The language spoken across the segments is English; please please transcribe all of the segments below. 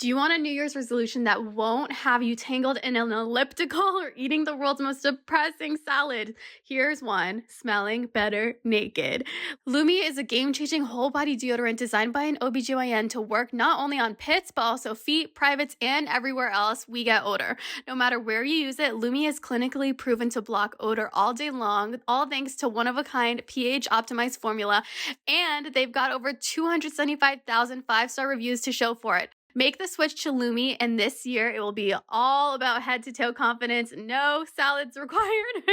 Do you want a New Year's resolution that won't have you tangled in an elliptical or eating the world's most depressing salad? Here's one: smelling better naked. Lumi is a game-changing whole-body deodorant designed by an OBGYN to work not only on pits, but also feet, privates, and everywhere else we get odor. No matter where you use it, Lumi is clinically proven to block odor all day long, all thanks to one-of-a-kind pH-optimized formula, and they've got over 275,000 five-star reviews to show for it. Make the switch to Lumi, and this year it will be all about head-to-toe confidence. No salads required.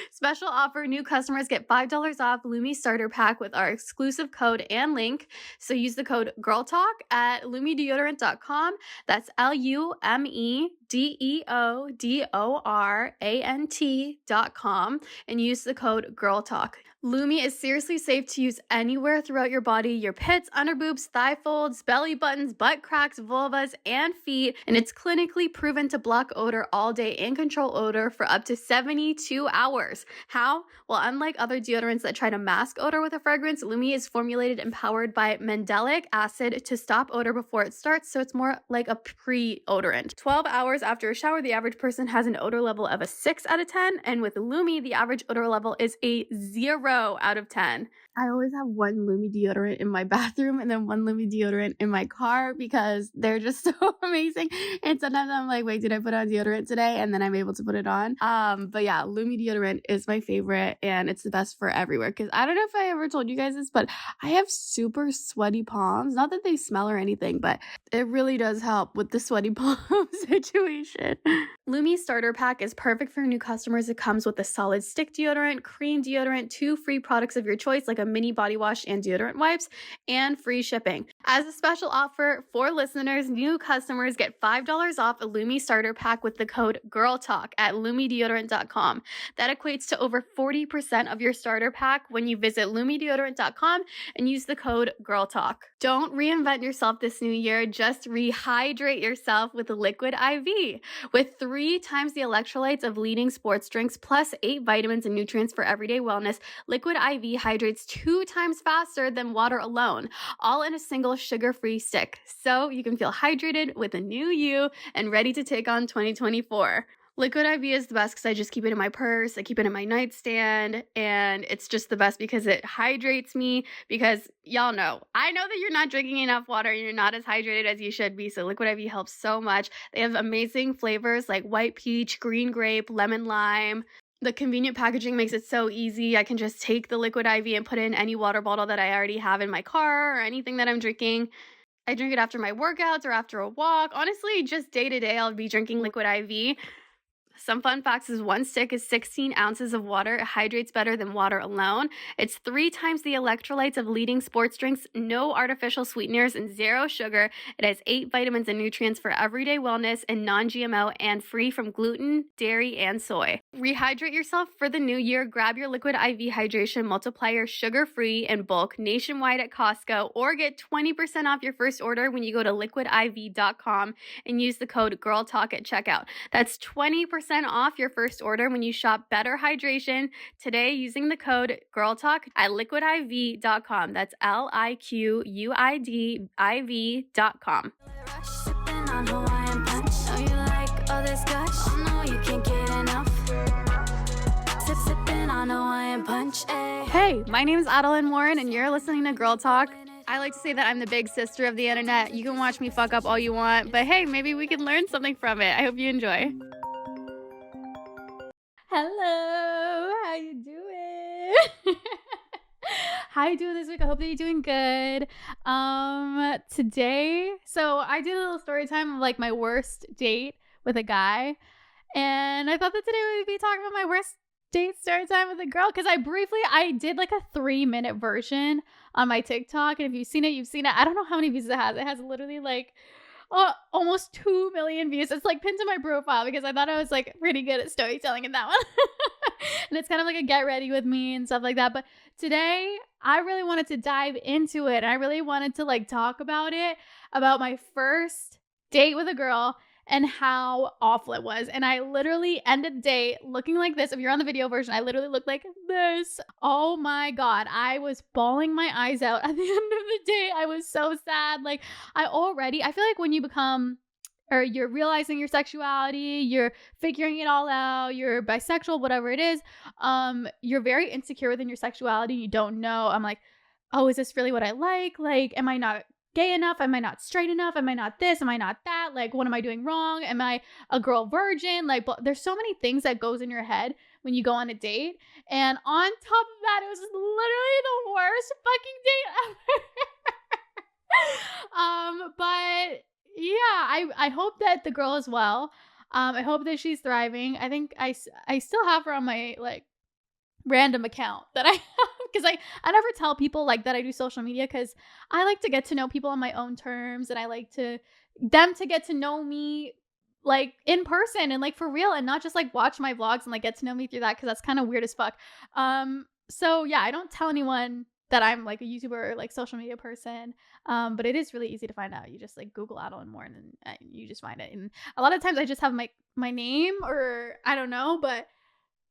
Special offer: new customers get $5 off Lumi Starter Pack with our exclusive code and link. So use the code GIRLTALK at lumideodorant.com. That's LUMEDEODORANT.com and use the code GIRLTALK. Lumi is seriously safe to use anywhere throughout your body: your pits, underboobs, thigh folds, belly buttons, butt cracks, vulvas, and feet. And it's clinically proven to block odor all day and control odor for up to 72 hours. How? Well, unlike other deodorants that try to mask odor with a fragrance, Lumi is formulated and powered by mandelic acid to stop odor before it starts, so it's more like a pre-odorant. 12 hours after a shower, the average person has an odor level of a 6 out of 10, and with Lumi, the average odor level is a 0 out of 10. I always have one Lumi deodorant in my bathroom and then one Lumi deodorant in my car because they're just so amazing. And sometimes I'm like, wait, did I put on deodorant today? And then I'm able to put it on. But yeah, Lumi deodorant is my favorite, and it's the best for everywhere. Because I don't know if I ever told you guys this, but I have super sweaty palms. Not that they smell or anything, but it really does help with the sweaty palm situation. Lumi Starter Pack is perfect for new customers. It comes with a solid stick deodorant, cream deodorant, 2 free products of your choice, like a mini body wash and deodorant wipes, and free shipping. As a special offer for listeners, new customers get $5 off a Lumi Starter Pack with the code GIRLTALK at lumideodorant.com. That equates to over 40% of your starter pack when you visit lumideodorant.com and use the code GIRLTALK. Don't reinvent yourself this new year. Just rehydrate yourself with Liquid IV. With 3 times the electrolytes of leading sports drinks plus 8 vitamins and nutrients for everyday wellness, Liquid IV hydrates 2 times faster than water alone, all in a single sugar-free stick. So you can feel hydrated with a new you and ready to take on 2024. Liquid IV is the best because I just keep it in my purse, I keep it in my nightstand, and it's just the best because it hydrates me. Because y'all know, I know that you're not drinking enough water and you're not as hydrated as you should be, so Liquid IV helps so much. They have amazing flavors like white peach, green grape, lemon lime. The convenient packaging makes it so easy. I can just take the Liquid IV and put it in any water bottle that I already have in my car or anything that I'm drinking. I drink it after my workouts or after a walk. Honestly, just day to day, I'll be drinking Liquid IV. Some fun facts is 1 stick is 16 ounces of water. It hydrates better than water alone. It's 3 times the electrolytes of leading sports drinks, no artificial sweeteners, and 0 sugar. It has 8 vitamins and nutrients for everyday wellness and non-GMO and free from gluten, dairy, and soy. Rehydrate yourself for the new year. Grab your Liquid IV Hydration Multiplier sugar-free in bulk nationwide at Costco, or get 20% off your first order when you go to liquidiv.com and use the code GIRLTALK at checkout. That's 20% off your first order when you shop Better Hydration today using the code GIRLTALK at liquidiv.com. That's LIQUIDIV.com. Hey, my name is Adeline Warren, and you're listening to Girl Talk. I like to say that I'm the big sister of the internet. You can watch me fuck up all you want, but hey, maybe we can learn something from it. I hope you enjoy. Hello, how you doing? How you doing this week? I hope that you're doing good. Today, so I did a little story time of like my worst date with a guy, and I thought that today we would be talking about my worst date story time with a girl, because I did like a 3-minute version on my TikTok, and if you've seen it, you've seen it. I don't know how many views it has. It has literally like almost 2 million views. It's like pinned to my profile because I thought I was like pretty good at storytelling in that one. And it's kind of like a get ready with me and stuff like that. But today I really wanted to dive into it. I really wanted to like talk about it, about my first date with a girl and how awful it was. And I literally ended the day looking like this. If you're on the video version, I literally looked like this. Oh my God. I was bawling my eyes out at the end of the day. I was so sad. Like, I feel like when you become, or you're realizing your sexuality, you're figuring it all out, you're bisexual, whatever it is, you're very insecure within your sexuality. You don't know. I'm like, oh, is this really what I like? Like, am I not gay enough? Am I not straight enough? Am I not this? Am I not that? Like, what am I doing wrong? Am I a girl virgin? Like, there's so many things that goes in your head when you go on a date. And on top of that, it was literally the worst fucking date ever. But yeah, I hope that the girl is well. I hope that she's thriving. I think I still have her on my like random account that I have, because I never tell people like that I do social media, because I like to get to know people on my own terms, and I like them to get to know me like in person and like for real, and not just like watch my vlogs and like get to know me through that, because that's kind of weird as fuck. So yeah, I don't tell anyone that I'm like a YouTuber or like social media person. But it is really easy to find out. You just like Google Adeline Moore, and then you just find it. And a lot of times I just have my name, or I don't know, but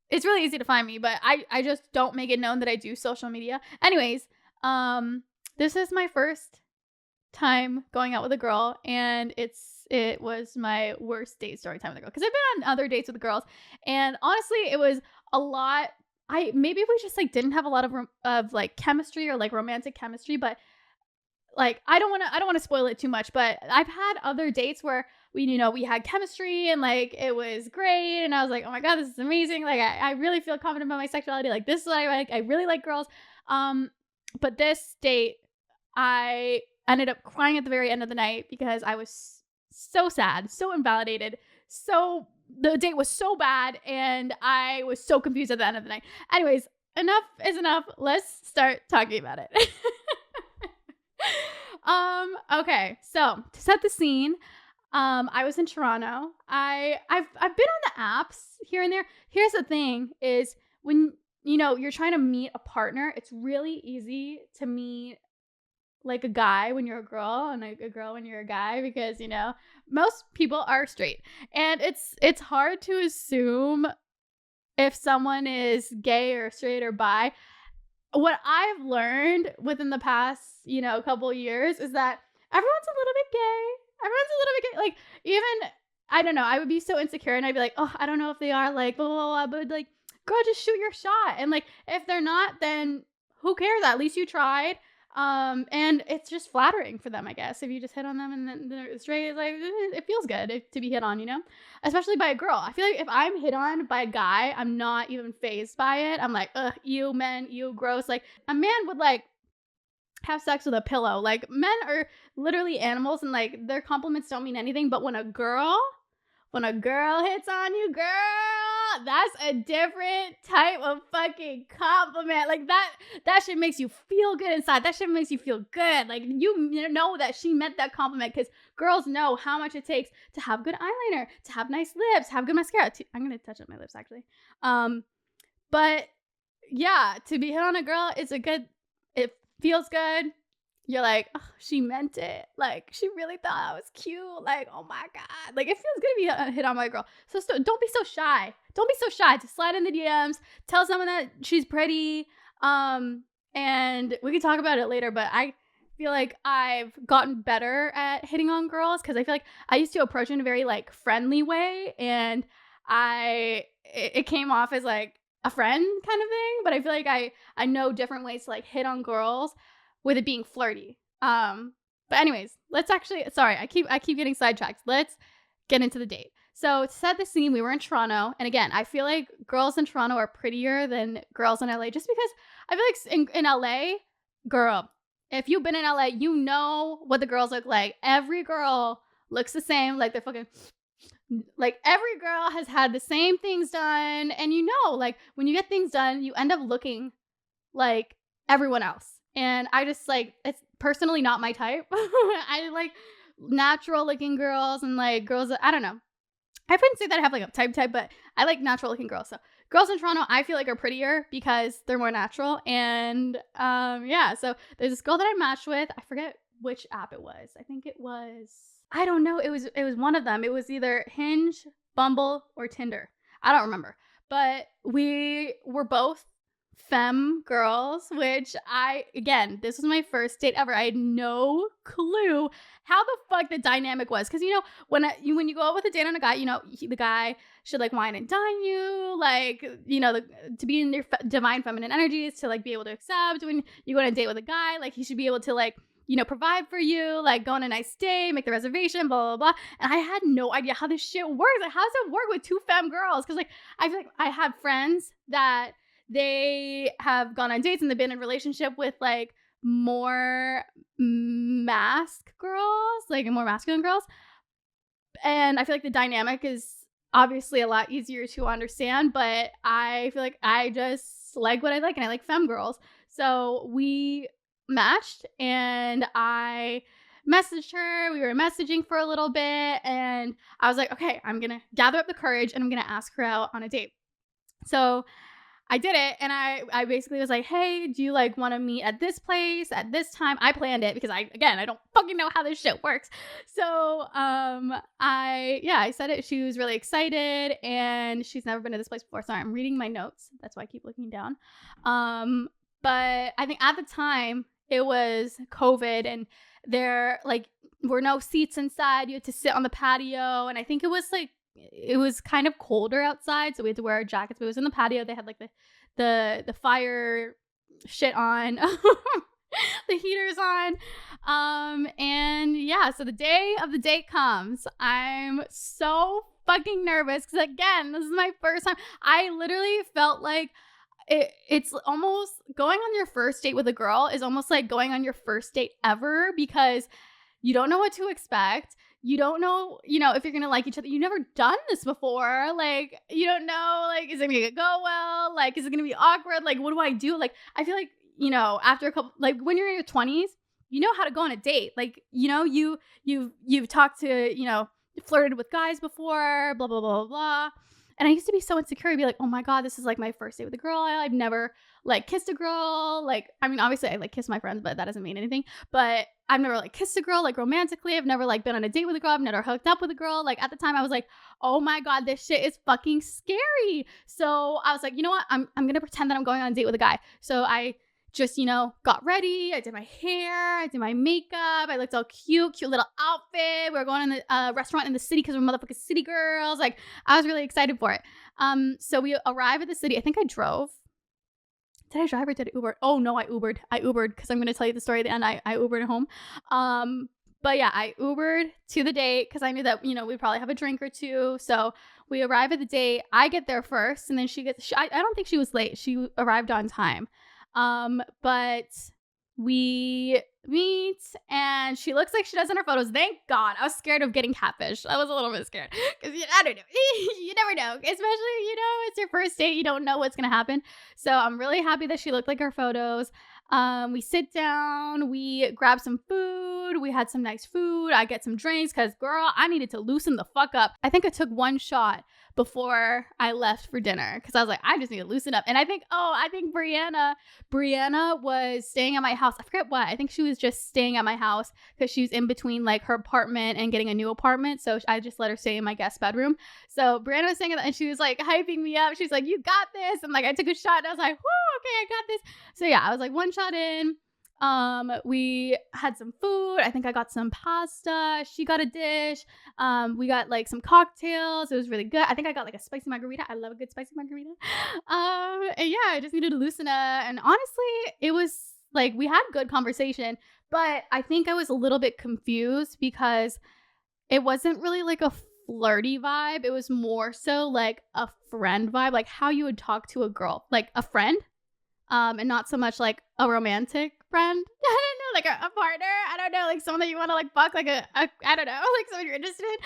it's really easy to find me. But I just don't make it known that I do social media. Anyways, this is my first time going out with a girl, and it was my worst date story time with a girl, because I've been on other dates with girls, and honestly, it was a lot. Maybe we just like didn't have a lot of like chemistry, or like romantic chemistry, but like I don't want to spoil it too much, but I've had other dates where we had chemistry, and like it was great, and I was like, oh my God, this is amazing. Like I really feel confident about my sexuality. Like, this is what I like. I really like girls. But this date, I ended up crying at the very end of the night, because I was so sad, so invalidated, the date was so bad, and I was so confused at the end of the night. Anyways, enough is enough. Let's start talking about it. Okay, so to set the scene, I was in Toronto. I've been on the apps here and there. Here's the thing is, when you're trying to meet a partner, it's really easy to meet like a guy when you're a girl, and like a girl when you're a guy, because most people are straight, and it's hard to assume if someone is gay or straight or bi. What I've learned within the past, couple years, is that everyone's a little bit gay. Everyone's a little bit gay. Like, even, I don't know, I would be so insecure, and I'd be like, oh, I don't know if they are, like, blah, blah, blah, but like, girl, just shoot your shot. And like, if they're not, then who cares? At least you tried. And it's just flattering for them, I guess, if you just hit on them and then they're straight. It's like, it feels good to be hit on, especially by a girl. I feel like if I'm hit on by a guy, I'm not even fazed by it. I'm like, ugh, you men, you gross. Like, a man would like have sex with a pillow. Like, men are literally animals, and like their compliments don't mean anything. But when a girl hits on you, girl, that's a different type of fucking compliment. Like, that shit makes you feel good inside. That shit makes you feel good. Like, you know that she meant that compliment, because girls know how much it takes to have good eyeliner, to have nice lips, have good mascara. I'm gonna touch up my lips, actually. But yeah, to be hit on a girl, it feels good. You're like, oh, she meant it. Like, she really thought I was cute. Like, oh my God. Like, it feels good to be hit on by a girl. So don't be so shy. Don't be so shy to slide in the DMs. Tell someone that she's pretty. And we can talk about it later, but I feel like I've gotten better at hitting on girls, because I feel like I used to approach in a very like friendly way, and it came off as like a friend kind of thing. But I feel like I know different ways to like hit on girls with it being flirty. But anyways, sorry, I keep getting sidetracked. Let's get into the date. So to set the scene, we were in Toronto. And again, I feel like girls in Toronto are prettier than girls in LA, just because I feel like in LA, girl, if you've been in LA, you know what the girls look like. Every girl looks the same. Like, they're fucking, like, every girl has had the same things done. And like, when you get things done, you end up looking like everyone else. And I just like, it's personally not my type. I like natural looking girls, and like girls that, I don't know. I wouldn't say that I have like a type, but I like natural looking girls. So girls in Toronto, I feel like, are prettier because they're more natural. And yeah, so there's this girl that I matched with. I forget which app it was. I think it was I don't know. It was one of them. It was either Hinge, Bumble, or Tinder. I don't remember. But we were both femme girls, which again, this was my first date ever. I had no clue how the fuck the dynamic was. Cause when you go out with a date on a guy, the guy should like wine and dine you, like, to be in your divine feminine energies, to like be able to accept when you go on a date with a guy, like he should be able to like, provide for you, like go on a nice day, make the reservation, blah, blah, blah. And I had no idea how this shit works. Like, how does it work with two femme girls? Cause like, I feel like I have friends that they have gone on dates and they've been in a relationship with like more mask girls, like more masculine girls. And I feel like the dynamic is obviously a lot easier to understand, but I feel like I just like what I like, and I like femme girls. So we matched and I messaged her. We were messaging for a little bit and I was like, okay, I'm going to gather up the courage and I'm going to ask her out on a date. So I did it, and I basically was like, hey, do you like want to meet at this place at this time? I planned it because I don't fucking know how this shit works. So I said it. She was really excited, and she's never been to this place before. Sorry, I'm reading my notes. That's why I keep looking down. But I think at the time it was COVID, and there like were no seats inside. You had to sit on the patio, and I think it was kind of colder outside, so we had to wear our jackets, but it was in the patio. They had like the fire shit on, the heaters on. And yeah, so the day of the date comes. I'm so fucking nervous because again, this is my first time. I literally felt like it's almost going on your first date with a girl is almost like going on your first date ever, because you don't know what to expect. You don't know, if you're going to like each other. You've never done this before. Like, you don't know, like, is it going to go well? Like, is it going to be awkward? Like, what do I do? Like, I feel like, after a couple, like when you're in your 20s, you know how to go on a date. Like, you've talked to, flirted with guys before, blah, blah, blah, blah, blah. And I used to be so insecure. I'd be like, oh my God, this is like my first date with a girl. I've never like kissed a girl. Like, I mean, obviously I like kiss my friends, but that doesn't mean anything. But I've never like kissed a girl like romantically. I've never like been on a date with a girl. I've never hooked up with a girl. Like at the time I was like, oh my God, this shit is fucking scary. So I was like, you know what? I'm going to pretend that I'm going on a date with a guy. So I just, got ready. I did my hair. I did my makeup. I looked all cute little outfit. We were going to the restaurant in the city because we're motherfucking city girls. Like, I was really excited for it. So we arrive at the city. I think I drove. Did I drive or did I Uber? Oh, no, I Ubered. I Ubered because I'm going to tell you the story at the end. I Ubered home. But yeah, I Ubered to the date because I knew that, we'd probably have a drink or two. So we arrive at the date. I get there first, and then I don't think she was late. She arrived on time. But we meet and she looks like she does in her photos. Thank God. I was scared of getting catfished. I was a little bit scared because I don't know. You never know, especially, it's your first date. You don't know what's going to happen. So I'm really happy that she looked like her photos. We sit down, we grab some food. We had some nice food. I get some drinks because girl, I needed to loosen the fuck up. I think I took one shot before I left for dinner because I was like, I just need to loosen up. And I think Brianna was staying at my house. I forget what. I think she was just staying at my house because she was in between like her apartment and getting a new apartment. So I just let her stay in my guest bedroom. So Brianna was staying at that, and she was like hyping me up. She's like, you got this. And like I took a shot and I was like, whoo, okay, I got this. So yeah, I was like one shot in. We had some food. I think I got some pasta. She got a dish. We got like some cocktails. It was really good. I think I got like a spicy margarita. I love a good spicy margarita. And yeah, I just needed to loosen up. And honestly, it was like we had good conversation, but I think I was a little bit confused because it wasn't really like a flirty vibe. It was more so like a friend vibe, like how you would talk to a girl, like a friend. And not so much like a romantic friend. I don't know, like a partner. I don't know, like someone that you want to like fuck, like I don't know, like someone you're interested in.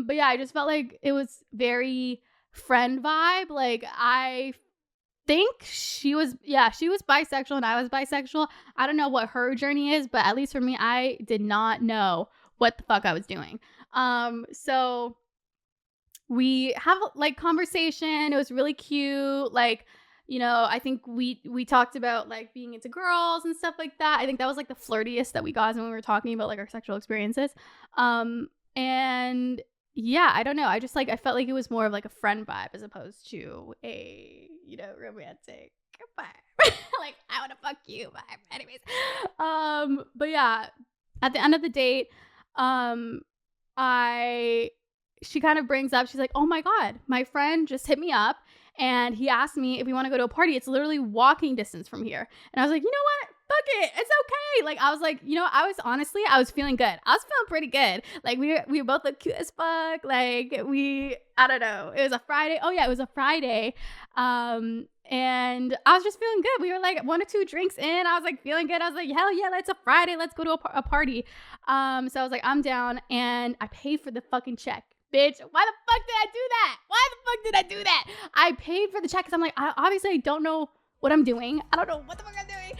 But yeah, I just felt like it was very friend vibe. Like I think she was bisexual and I was bisexual. I don't know what her journey is, but at least for me, I did not know what the fuck I was doing. So we have like conversation. It was really cute. Like, I think we talked about like being into girls and stuff like that. I think that was like the flirtiest that we got when we were talking about like our sexual experiences. And yeah, I don't know. I felt like it was more of like a friend vibe as opposed to a, romantic vibe. Like, I want to fuck you vibe. Anyways. But yeah, at the end of the date, she kind of brings up, she's like, oh my God, my friend just hit me up and he asked me if we want to go to a party. It's literally walking distance from here. And I was like, you know what? Fuck it. It's okay. Like, I was like, I was feeling good. I was feeling pretty good. Like, we both look cute as fuck. Like, I don't know. It was a Friday. Oh yeah, it was a Friday. And I was just feeling good. We were like 1 or 2 drinks in. I was like feeling good. I was like, hell yeah, it's a Friday. Let's go to a party. So I was like, I'm down. And I paid for the fucking check. Bitch, why the fuck did I do that? Why the fuck did I do that? I paid for the check because I'm like, obviously I don't know what I'm doing. I don't know what the fuck I'm doing.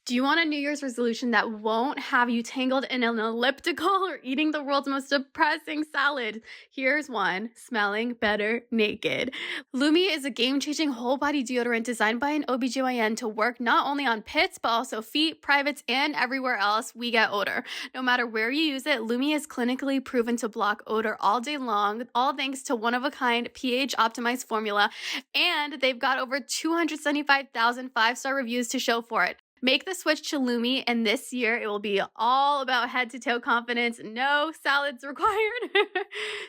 Do you want a New Year's resolution that won't have you tangled in an elliptical or eating the world's most depressing salad? Here's one: smelling better naked. Lumi is a game-changing whole-body deodorant designed by an OBGYN to work not only on pits, but also feet, privates, and everywhere else we get odor. No matter where you use it, Lumi is clinically proven to block odor all day long, all thanks to one-of-a-kind pH-optimized formula, and they've got over 275,000 5-star reviews to show for it. Make the switch to Lumi, and this year it will be all about head-to-toe confidence. No salads required.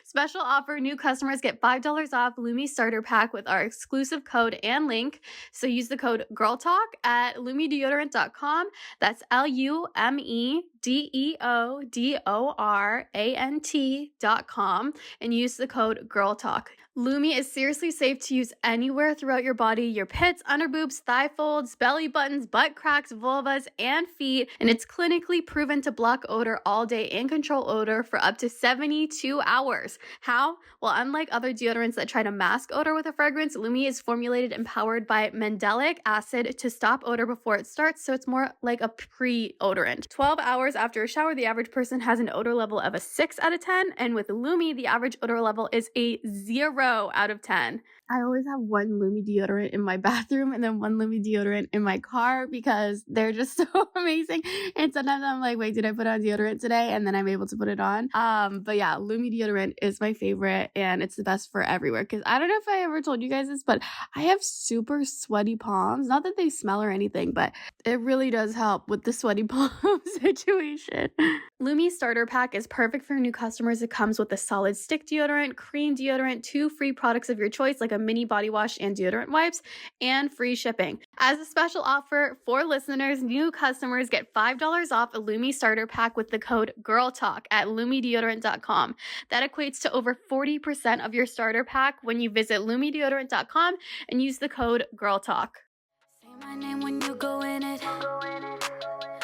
Special offer: new customers get $5 off Lumi starter pack with our exclusive code and link. So use the code GIRLTALK at lumideodorant.com. That's LUMEDEODORANT.com and use the code GIRLTALK. Lumi is seriously safe to use anywhere throughout your body: your pits, underboobs, thigh folds, belly buttons, butt cracks, vulvas, and feet. And it's clinically proven to block odor all day and control odor for up to 72 hours. How? Well, unlike other deodorants that try to mask odor with a fragrance, Lumi is formulated and powered by mandelic acid to stop odor before it starts, so it's more like a pre-odorant. 12 hours after a shower, the average person has an odor level of a 6 out of 10, and with Lumi, the average odor level is a 0 out of 10. I always have one Lumi deodorant in my bathroom and then one Lumi deodorant in my car because they're just so amazing. And sometimes I'm like, wait, did I put on deodorant today? And then I'm able to put it on. But yeah, Lumi deodorant is my favorite and it's the best for everywhere. Because I don't know if I ever told you guys this, but I have super sweaty palms. Not that they smell or anything, but it really does help with the sweaty palm situation. Lumi starter pack is perfect for new customers. It comes with a solid stick deodorant, cream deodorant, 2 free products of your choice like a mini body wash and deodorant wipes, and free shipping. As a special offer for listeners, new customers get $5 off a Lumi starter pack with the code GIRLTALK at lumideodorant.com. That equates to over 40% of your starter pack when you visit lumideodorant.com and use the code GIRLTALK. Say my name when you go in it.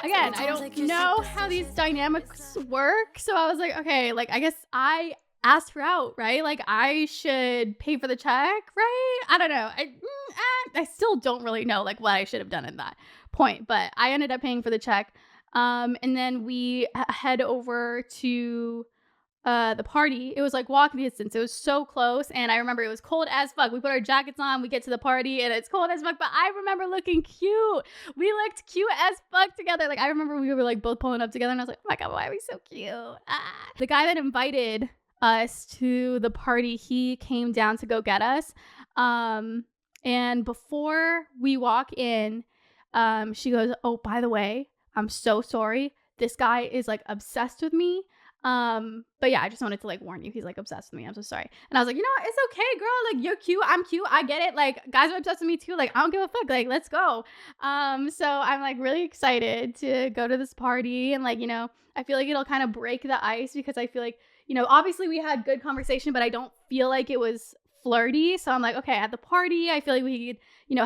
Again, I don't know how these dynamics work, so I was like, okay, like I guess I asked her out, right? Like I should pay for the check, right? I don't know. I still don't really know like what I should have done at that point, but I ended up paying for the check. And then we head over to the party. It was like walking distance. It was so close, and I remember it was cold as fuck. We put our jackets on, we get to the party, and it's cold as fuck, but I remember looking cute. We looked cute as fuck together. Like I remember we were like both pulling up together, and I was like, oh my God, why are we so cute? The guy that invited us to the party, he came down to go get us. And before we walk in, she goes, oh, by the way, I'm so sorry. This guy is like obsessed with me. But yeah, I just wanted to like warn you, he's like obsessed with me. I'm so sorry. And I was like, you know what? It's okay, girl. Like you're cute. I'm cute. I get it. Like guys are obsessed with me too. Like I don't give a fuck. Like let's go. So I'm like really excited to go to this party. And like, I feel like it'll kind of break the ice because I feel like, obviously we had good conversation, but I don't feel like it was flirty. So I'm like, okay, at the party, I feel like we could,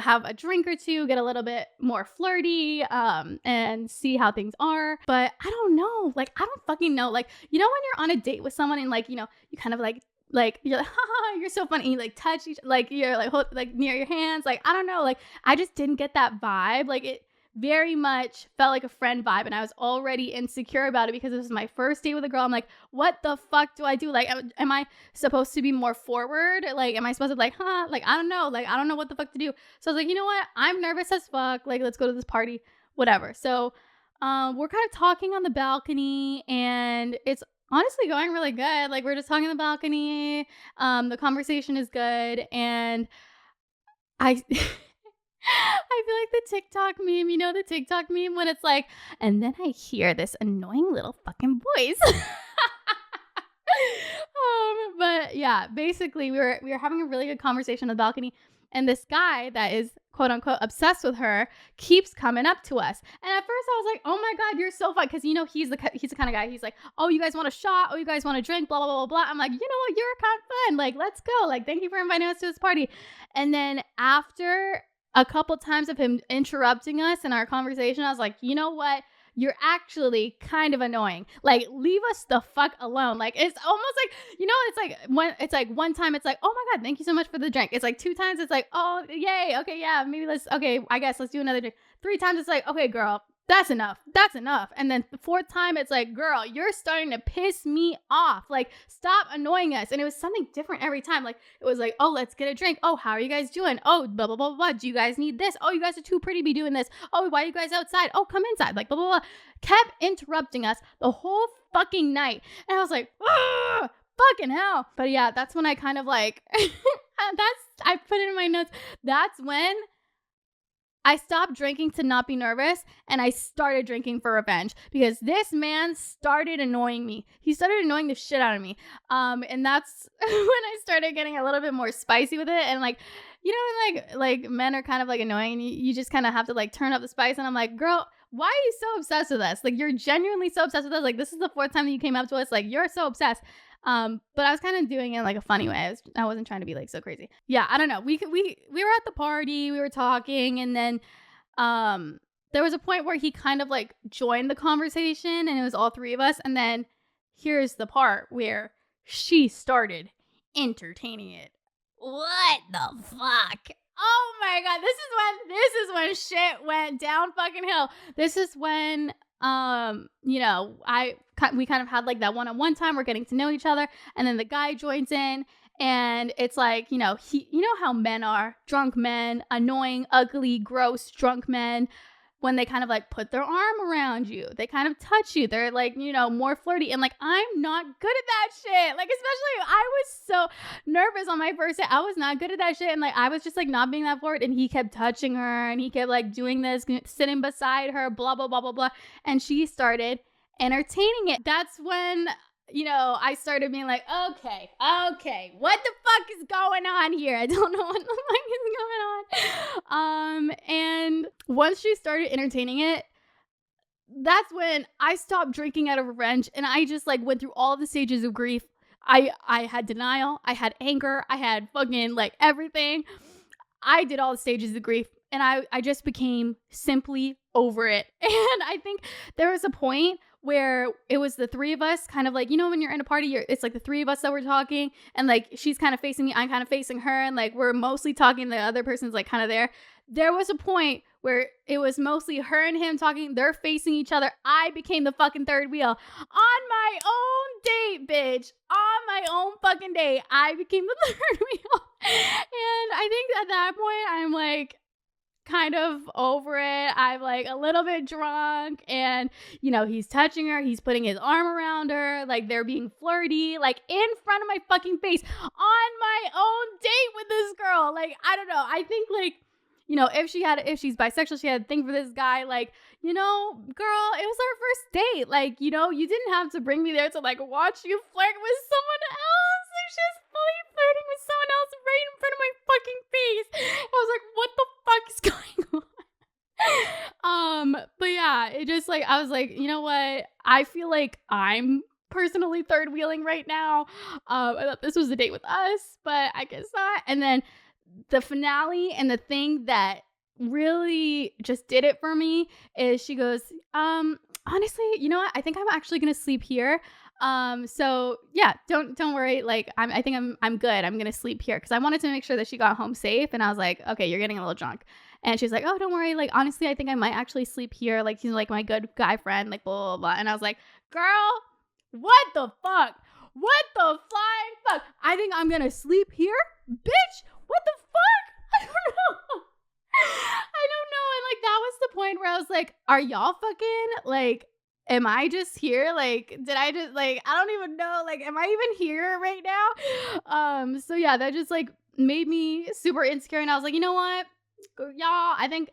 have a drink or two, get a little bit more flirty, and see how things are. But I don't know. Like, I don't fucking know. Like, when you're on a date with someone and like, you kind of like you're like, haha, you're so funny. And you like touch each, like you're like hold, like near your hands. Like, I don't know. Like, I just didn't get that vibe. Like very much felt like a friend vibe, and I was already insecure about it because it was my first date with a girl. I'm like, what the fuck do I do? Like, am I supposed to be more forward? Like, am I supposed to be like, like, I don't know. Like, I don't know what the fuck to do. So I was like, you know what? I'm nervous as fuck. Like, let's go to this party, whatever. So we're kind of talking on the balcony, and it's honestly going really good. Like, we're just talking on the balcony. The conversation is good, and I I feel like the TikTok meme, the TikTok meme when it's like, and then I hear this annoying little fucking voice. But yeah, basically we were having a really good conversation on the balcony, and this guy that is quote unquote obsessed with her keeps coming up to us. And at first I was like, oh my God, you're so fun. Cause he's the kind of guy, he's like, oh, you guys want a shot? Oh, you guys want a drink? Blah, blah, blah, blah. I'm like, you know what? You're kind of fun. Like, let's go. Like, thank you for inviting us to this party. And then after a couple times of him interrupting us in our conversation, I was like, you know what? You're actually kind of annoying. Like, leave us the fuck alone. Like, it's almost like, it's like one time it's like, oh my God, thank you so much for the drink. It's like 2 times it's like, oh, yay. Okay, yeah, maybe I guess let's do another drink. 3 times it's like, okay, girl, that's enough. That's enough. And then the 4th time it's like, girl, you're starting to piss me off. Like, stop annoying us. And it was something different every time. Like, it was like, oh, let's get a drink. Oh, how are you guys doing? Oh, blah, blah, blah, blah. Do you guys need this? Oh, you guys are too pretty to be doing this. Oh, why are you guys outside? Oh, come inside. Like, blah, blah, blah. Kept interrupting us the whole fucking night. And I was like, fucking hell. But yeah, that's when I kind of like, I put it in my notes. That's when I stopped drinking to not be nervous, and I started drinking for revenge because this man started annoying me. He started annoying the shit out of me. And that's when I started getting a little bit more spicy with it. And like, like men are kind of like annoying. You just kind of have to like turn up the spice. And I'm like, girl, why are you so obsessed with us? Like, you're genuinely so obsessed with us. Like, this is the 4th time that you came up to us. Like, you're so obsessed. But I was kind of doing it in like a funny way. I wasn't trying to be like so crazy. Yeah, I don't know. We were at the party, we were talking, and then there was a point where he kind of like joined the conversation, and it was all 3 of us. And then here's the part where she started entertaining it. What the fuck? Oh my God, this is when shit went down fucking hill. This is when we kind of had like that one-on-one time. We're getting to know each other, and then the guy joins in, and it's like, how men are, drunk men, annoying, ugly, gross drunk men, when they kind of like put their arm around you, they kind of touch you, they're like, more flirty. And like, I'm not good at that shit. Like, especially I was so nervous on my first date. I was not good at that shit. And like, I was just like not being that forward, and he kept touching her, and he kept like doing this, sitting beside her, blah, blah, blah, blah, blah. And she started entertaining it. That's when, I started being like, okay, what the fuck is going on here? I don't know what the fuck is going on. And once she started entertaining it, that's when I stopped drinking out of revenge, and I just like went through all the stages of grief. I had denial, I had anger, I had fucking like everything. I did all the stages of grief, and I just became simply over it. And I think there was a point where it was the 3 of us, kind of like, when you're in a party, it's like the 3 of us that were talking, and like she's kind of facing me, I'm kind of facing her, and like we're mostly talking, the other person's like kind of there. There was a point where it was mostly her and him talking, they're facing each other. I became the fucking 3rd wheel on my own date, bitch. On my own fucking date, I became the 3rd wheel. And I think at that point, I'm like kind of over it. I'm like a little bit drunk, and he's touching her, he's putting his arm around her, like they're being flirty, like in front of my fucking face on my own date with this girl. Like, I don't know. I think like, if she's bisexual, she had a thing for this guy, like, girl, it was our first date. Like, you didn't have to bring me there to like watch you flirt with someone else. Like, she was fully flirting with someone else right in front of my fucking face. I was like, what the fuck is going on? But yeah, it just like, I was like, you know what? I feel like I'm personally 3rd wheeling right now. I thought this was a date with us, but I guess not. And then the finale, and the thing that really just did it for me, is she goes, honestly, you know what? I think I'm actually gonna sleep here. So yeah, don't worry. Like, I think I'm good. I'm gonna sleep here, because I wanted to make sure that she got home safe. And I was like, okay, you're getting a little drunk. And she's like, oh, don't worry. Like, honestly, I think I might actually sleep here. Like, he's like my good guy friend, like, blah, blah, blah. And I was like, girl, what the fuck? What the flying fuck? I think I'm gonna sleep here? Bitch, what the fuck? I don't know. I don't know. And like, that was the point where I was like, are y'all fucking, like, am I just here? Like, did I just, like, I don't even know. Like, am I even here right now? So yeah, that just like made me super insecure. And I was like, you know what? Y'all, I think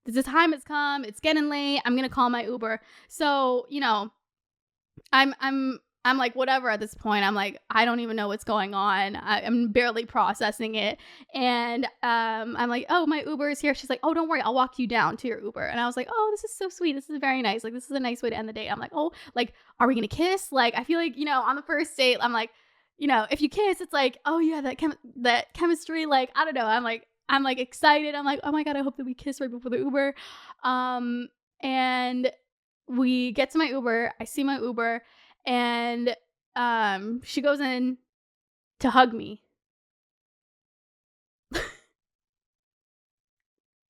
the time has come. It's getting late. I'm gonna call my Uber. So, you know, I'm like, whatever at this point. I'm like, I don't even know what's going on. I'm barely processing it. And I'm like, oh, my Uber is here. She's like, oh, don't worry. I'll walk you down to your Uber. And I was like, oh, this is so sweet. This is very nice. Like, this is a nice way to end the date. I'm like, oh, like, are we going to kiss? Like, I feel like, you know, on the first date, I'm like, you know, if you kiss, it's like, oh yeah, that chemistry. Like, I don't know. I'm like excited. I'm like, oh my God, I hope that we kiss right before the Uber. And we get to my Uber. I see my Uber. And she goes in to hug me.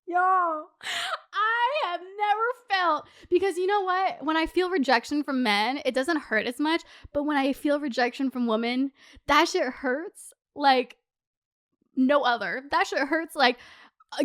Yo, I have never felt, because you know what? When I feel rejection from men, it doesn't hurt as much. But when I feel rejection from women, that shit hurts like no other. That shit hurts like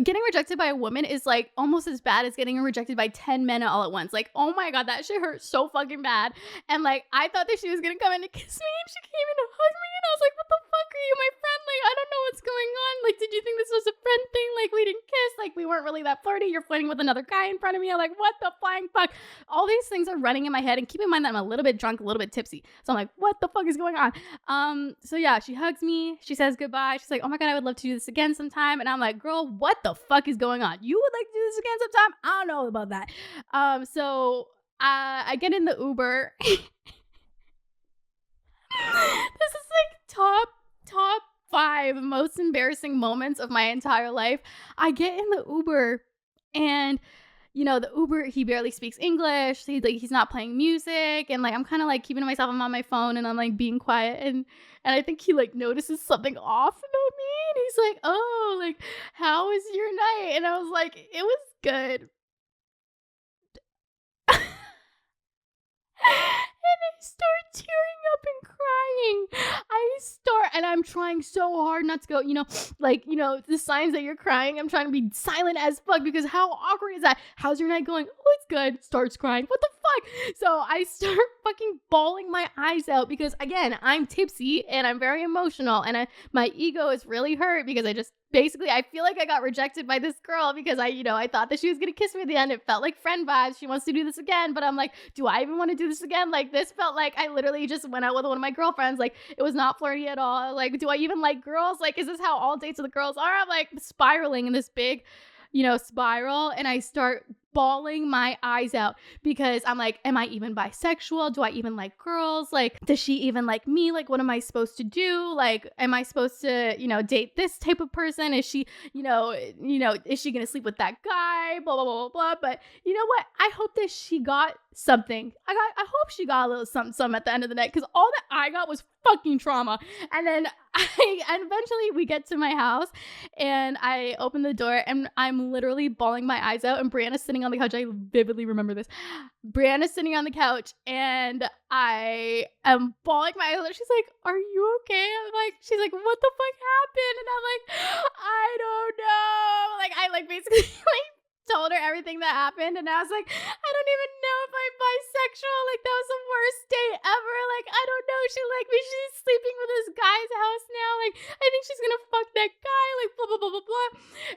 getting rejected by a woman is like almost as bad as getting rejected by 10 men all at once. Like, oh my God, that shit hurt so fucking bad. And like, I thought that she was gonna come in to kiss me, and she came in to hug me, and I was like, what the fuck are you, my friend? Like, I don't know what's going on. Like, did you think this was a friend thing? Like, we didn't kiss. Like, we weren't really that flirty. You're flirting with another guy in front of me. I'm like, what the flying fuck? All these things are running in my head, and keep in mind that I'm a little bit drunk, a little bit tipsy. So I'm like, what the fuck is going on? So yeah, she hugs me. She says goodbye. She's like, oh my God, I would love to do this again sometime. And I'm like, girl, what the fuck is going on? You would like to do this again sometime? I don't know about that. So I get in the Uber. This is like top 5 most embarrassing moments of my entire life. I get in the Uber, and you know, the Uber, he barely speaks English. He's not playing music, and like I'm kind of like keeping to myself. I'm on my phone and I'm like being quiet, and I think he like notices something off about me, and he's like, oh, like, how was your night? And I was like, it was good. And I start tearing up and crying. And I'm trying so hard not to go, you know, like, you know, the signs that you're crying. I'm trying to be silent as fuck, because how awkward is that? How's your night going? Oh, it's good. Starts crying. What the fuck? So I start fucking bawling my eyes out, because again, I'm tipsy and I'm very emotional, and my ego is really hurt, because I just basically, I feel like I got rejected by this girl, because I thought that she was going to kiss me at the end. It felt like friend vibes. She wants to do this again, but I'm like, do I even want to do this again? Like, this felt like I literally just went out with one of my girlfriends. Like, it was not flirty at all. Like, do I even like girls? Like, is this how all dates with the girls are? I'm like spiraling in this big, you know, spiral, and I start bawling my eyes out, because I'm like, am I even bisexual? Do I even like girls? Like, does she even like me? Like, what am I supposed to do? Like, am I supposed to, you know, date this type of person? Is she, you know, is she gonna sleep with that guy? Blah, blah, blah, blah, blah. But you know what? I hope that she got something. I hope she got a little something at the end of the night, because all that I got was fucking trauma. And then and eventually we get to my house, and I open the door, and I'm literally bawling my eyes out, and Brianna's sitting on the couch. I vividly remember this. Brianna's sitting on the couch, and I am bawling my eyes out. She's like, are you okay? She's like, what the fuck happened? And I'm like, I don't know. Like, I like basically like told her everything that happened, and I was like, I don't even know if I'm bisexual. Like, that was the worst date ever. Like, I don't know. She like me. She's sleeping with this guy's house now. Like, I think she's gonna fuck that guy. Like, blah blah blah blah blah.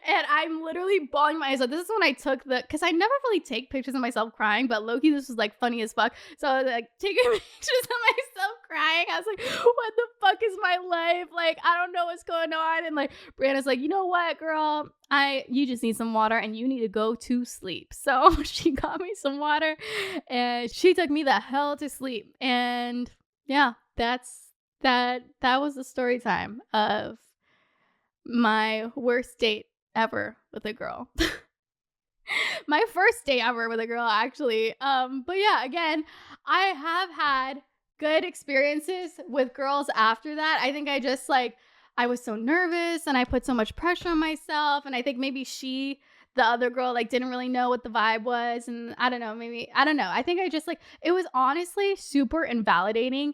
And I'm literally bawling my eyes out. This is when I took because I never really take pictures of myself crying, but low-key this was like funny as fuck. So I was like taking pictures of myself crying. I was like, what the fuck is my life? Like, I don't know what's going on. And like Brianna's like, you know what, girl? You just need some water, and you need to go to sleep. So she got me some water, and she took me the hell to sleep. And yeah, that was the story time of my worst date ever with a girl. My first date ever with a girl, actually. But yeah, again, I have had good experiences with girls after that. I think I just I was so nervous, and I put so much pressure on myself, and I think maybe she the other girl like didn't really know what the vibe was. And I don't know, maybe, I don't know. I think I just like, it was honestly super invalidating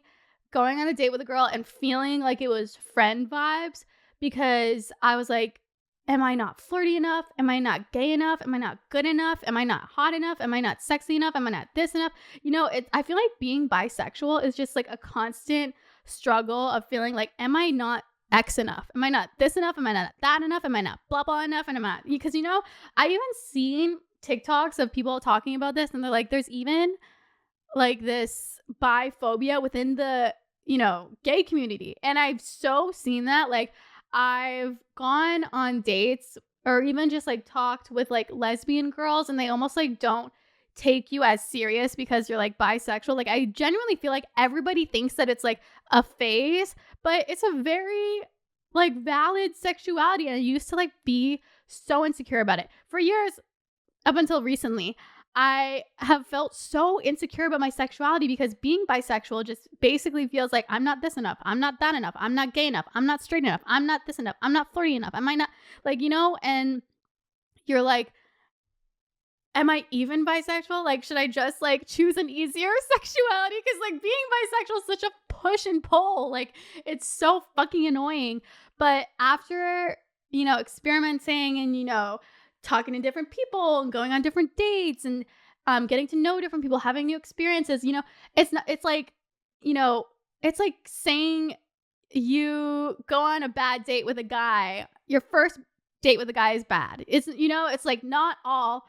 going on a date with a girl and feeling like it was friend vibes, because I was like, am I not flirty enough? Am I not gay enough? Am I not good enough? Am I not hot enough? Am I not sexy enough? Am I not this enough? I feel like being bisexual is just like a constant struggle of feeling like, am I not X enough? Am I not this enough? Am I not that enough? Am I not blah blah enough? And I'm not, because I even seen TikToks of people talking about this, and they're like, there's even like this biphobia within the gay community. And I've so seen that. Like, I've gone on dates or even just like talked with like lesbian girls, and they almost like don't take you as serious because you're like bisexual. Like, I genuinely feel like everybody thinks that it's like a phase, but it's a very like valid sexuality. And I used to like be so insecure about it for years, up until recently. I have felt so insecure about my sexuality because being bisexual just basically feels like I'm not this enough. I'm not that enough. I'm not gay enough. I'm not straight enough. I'm not this enough. I'm not flirty enough. Am I not like, and you're like, am I even bisexual? Like, should I just like choose an easier sexuality? Because like being bisexual is such a push and pull. Like, it's so fucking annoying. But after, experimenting and, talking to different people and going on different dates and getting to know different people, having new experiences, it's like saying you go on a bad date with a guy. Your first date with a guy is bad. It's like not all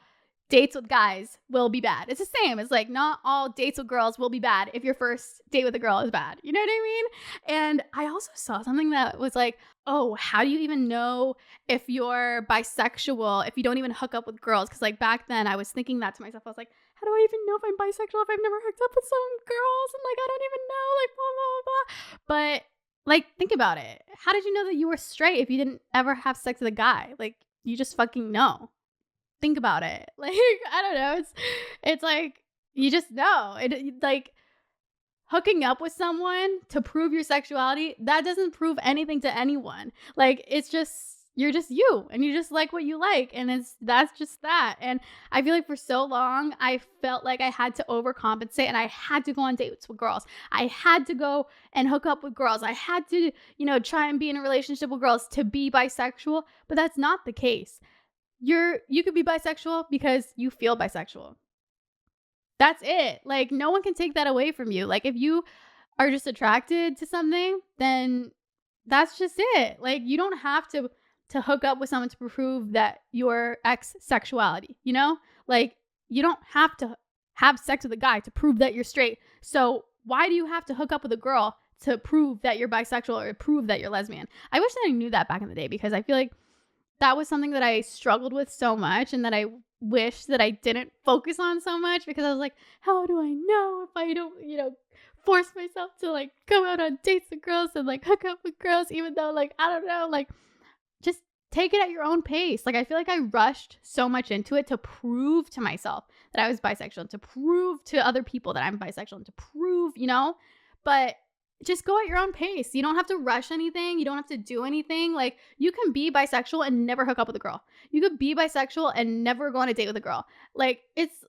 dates with guys will be bad. It's the same. It's like not all dates with girls will be bad if your first date with a girl is bad. You know what I mean? And I also saw something that was like, oh, how do you even know if you're bisexual if you don't even hook up with girls? Because like back then I was thinking that to myself. I was like, how do I even know if I'm bisexual if I've never hooked up with some girls? And like, I don't even know, like blah, blah, blah. But like, think about it. How did you know that you were straight if you didn't ever have sex with a guy? Like, you just fucking know. Think about it. Like, I don't know. It's like, you just know. It like hooking up with someone to prove your sexuality, that doesn't prove anything to anyone. Like, it's just, you're just you, and you just like what you like, and that's just that. And I feel like for so long I felt like I had to overcompensate, and I had to go on dates with girls. I had to go and hook up with girls. I had to, try and be in a relationship with girls to be bisexual, but that's not the case. You could be bisexual because you feel bisexual. That's it. Like, no one can take that away from you. Like, if you are just attracted to something, then that's just it. Like, you don't have to hook up with someone to prove that your sexuality, Like, you don't have to have sex with a guy to prove that you're straight. So why do you have to hook up with a girl to prove that you're bisexual or prove that you're lesbian? I wish that I knew that back in the day, because I feel like that was something that I struggled with so much, and that I wish that I didn't focus on so much, because I was like, how do I know if I don't, force myself to like go out on dates with girls and like hook up with girls, even though like, I don't know, like, just take it at your own pace. Like, I feel like I rushed so much into it to prove to myself that I was bisexual, and to prove to other people that I'm bisexual, and to prove, but just go at your own pace. You don't have to rush anything. You don't have to do anything. Like, you can be bisexual and never hook up with a girl. You could be bisexual and never go on a date with a girl. Like, it's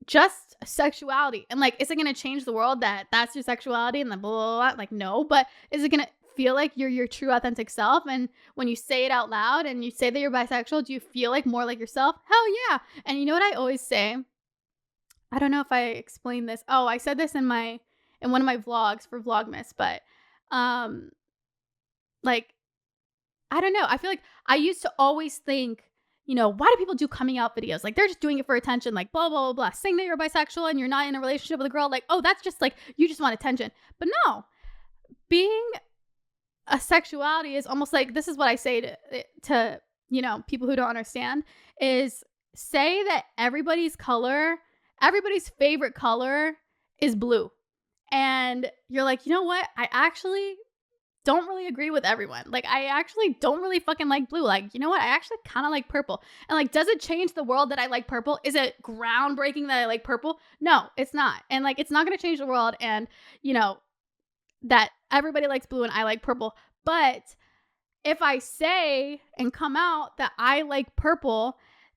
just sexuality. And like, is it going to change the world that that's your sexuality and then blah, blah, blah? Like, no. But is it going to feel like you're your true authentic self? And when you say it out loud and you say that you're bisexual, do you feel like more like yourself? Hell yeah. And you know what I always say? I don't know if I explained this. Oh, I said this in one of my vlogs for Vlogmas, but like, I don't know. I feel like I used to always think, why do people do coming out videos? Like, they're just doing it for attention, like blah, blah, blah, blah. Saying that you're bisexual and you're not in a relationship with a girl, like, oh, that's just like, you just want attention. But no, being a sexuality is almost like, this is what I say to people who don't understand, is say that everybody's favorite color is blue. And you're like, you know what? I actually don't really agree with everyone. Like, I actually don't really fucking like blue. Like, you know what? I actually kind of like purple. And like, does it change the world that I like purple? Is it groundbreaking that I like purple? No, it's not. And like, it's not going to change the world. And, that everybody likes blue and I like purple. But if I say and come out that I like purple,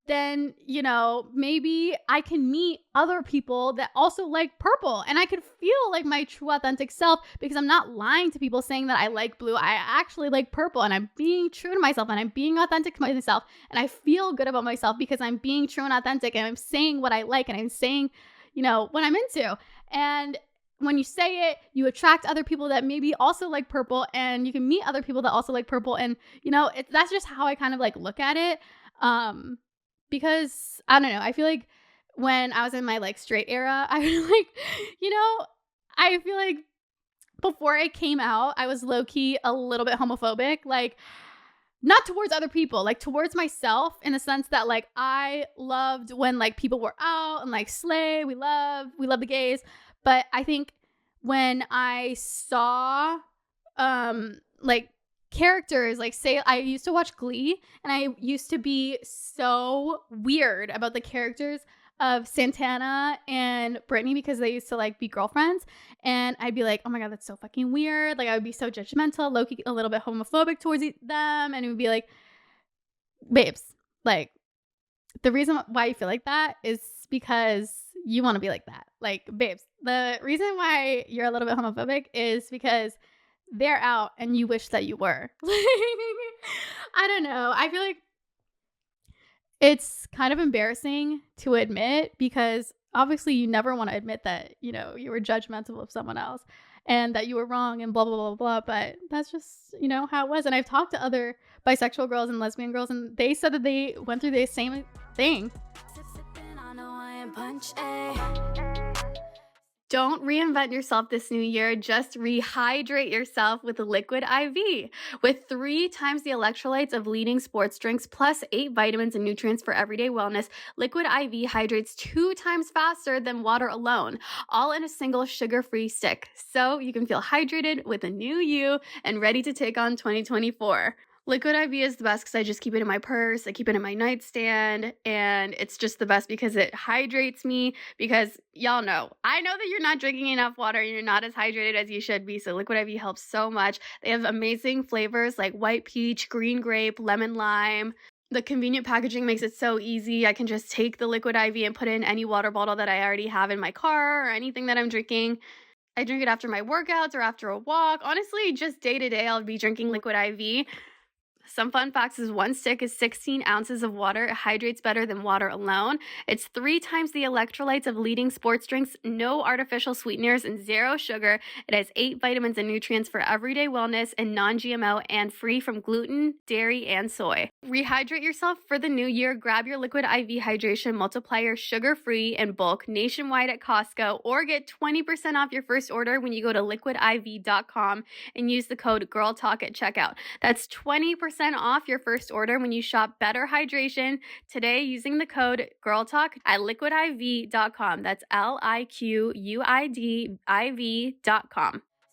then, you know, maybe I can meet other people that also like purple and I could feel like my true authentic self because I'm not lying to people saying that I like blue. I actually like purple and I'm being true to myself and I'm being authentic to myself and I feel good about myself because I'm being true and authentic and I'm saying what I like and I'm saying, you know, what I'm into. And when you say it, you attract other people that maybe also like purple and you can meet other people that also like purple. And, you know, that's just how I kind of like look at it. Because I don't know, I feel like when I was in my like straight era, I was like, you know, I feel like before I came out, I was low key a little bit homophobic, like not towards other people, like towards myself in the sense that like I loved when like people were out and like slay, we love the gays. But I think when I saw like characters, like say I used to watch Glee and I used to be so weird about the characters of Santana and Brittany because they used to like be girlfriends and I'd be like, oh my god, that's so fucking weird. Like I would be so judgmental, low-key a little bit homophobic towards them, and it would be like, babes, like the reason why you feel like that is because you want to be like that. Like, babes, the reason why you're a little bit homophobic is because they're out and you wish that you were. I don't know. I feel like it's kind of embarrassing to admit because obviously you never want to admit that, you know, you were judgmental of someone else and that you were wrong and blah, blah, blah, blah. But that's just, you know, how it was. And I've talked to other bisexual girls and lesbian girls and they said that they went through the same thing. Don't reinvent yourself this new year. Just rehydrate yourself with Liquid IV. With 3 times the electrolytes of leading sports drinks plus 8 vitamins and nutrients for everyday wellness, Liquid IV hydrates 2 times faster than water alone, all in a single sugar-free stick. So you can feel hydrated with a new you and ready to take on 2024. Liquid IV is the best because I just keep it in my purse, I keep it in my nightstand, and it's just the best because it hydrates me because y'all know, I know that you're not drinking enough water and you're not as hydrated as you should be, so Liquid IV helps so much. They have amazing flavors like white peach, green grape, lemon lime. The convenient packaging makes it so easy. I can just take the Liquid IV and put it in any water bottle that I already have in my car or anything that I'm drinking. I drink it after my workouts or after a walk. Honestly, just day to day, I'll be drinking Liquid IV. Some fun facts is 1 stick is 16 ounces of water. It hydrates better than water alone. It's 3 times the electrolytes of leading sports drinks, no artificial sweeteners, and 0 sugar. It has 8 vitamins and nutrients for everyday wellness and non-GMO and free from gluten, dairy, and soy. Rehydrate yourself for the new year. Grab your Liquid IV Hydration Multiplier sugar-free in bulk nationwide at Costco or get 20% off your first order when you go to liquidiv.com and use the code GIRLTALK at checkout. That's 20% off your first order when you shop Better Hydration today using the code GIRLTALK at liquidiv.com. That's liquidiv.com.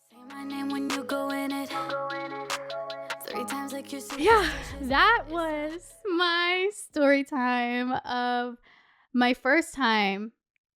Say my name when you go in it. 3 times like you're yeah, that was my story time of my first time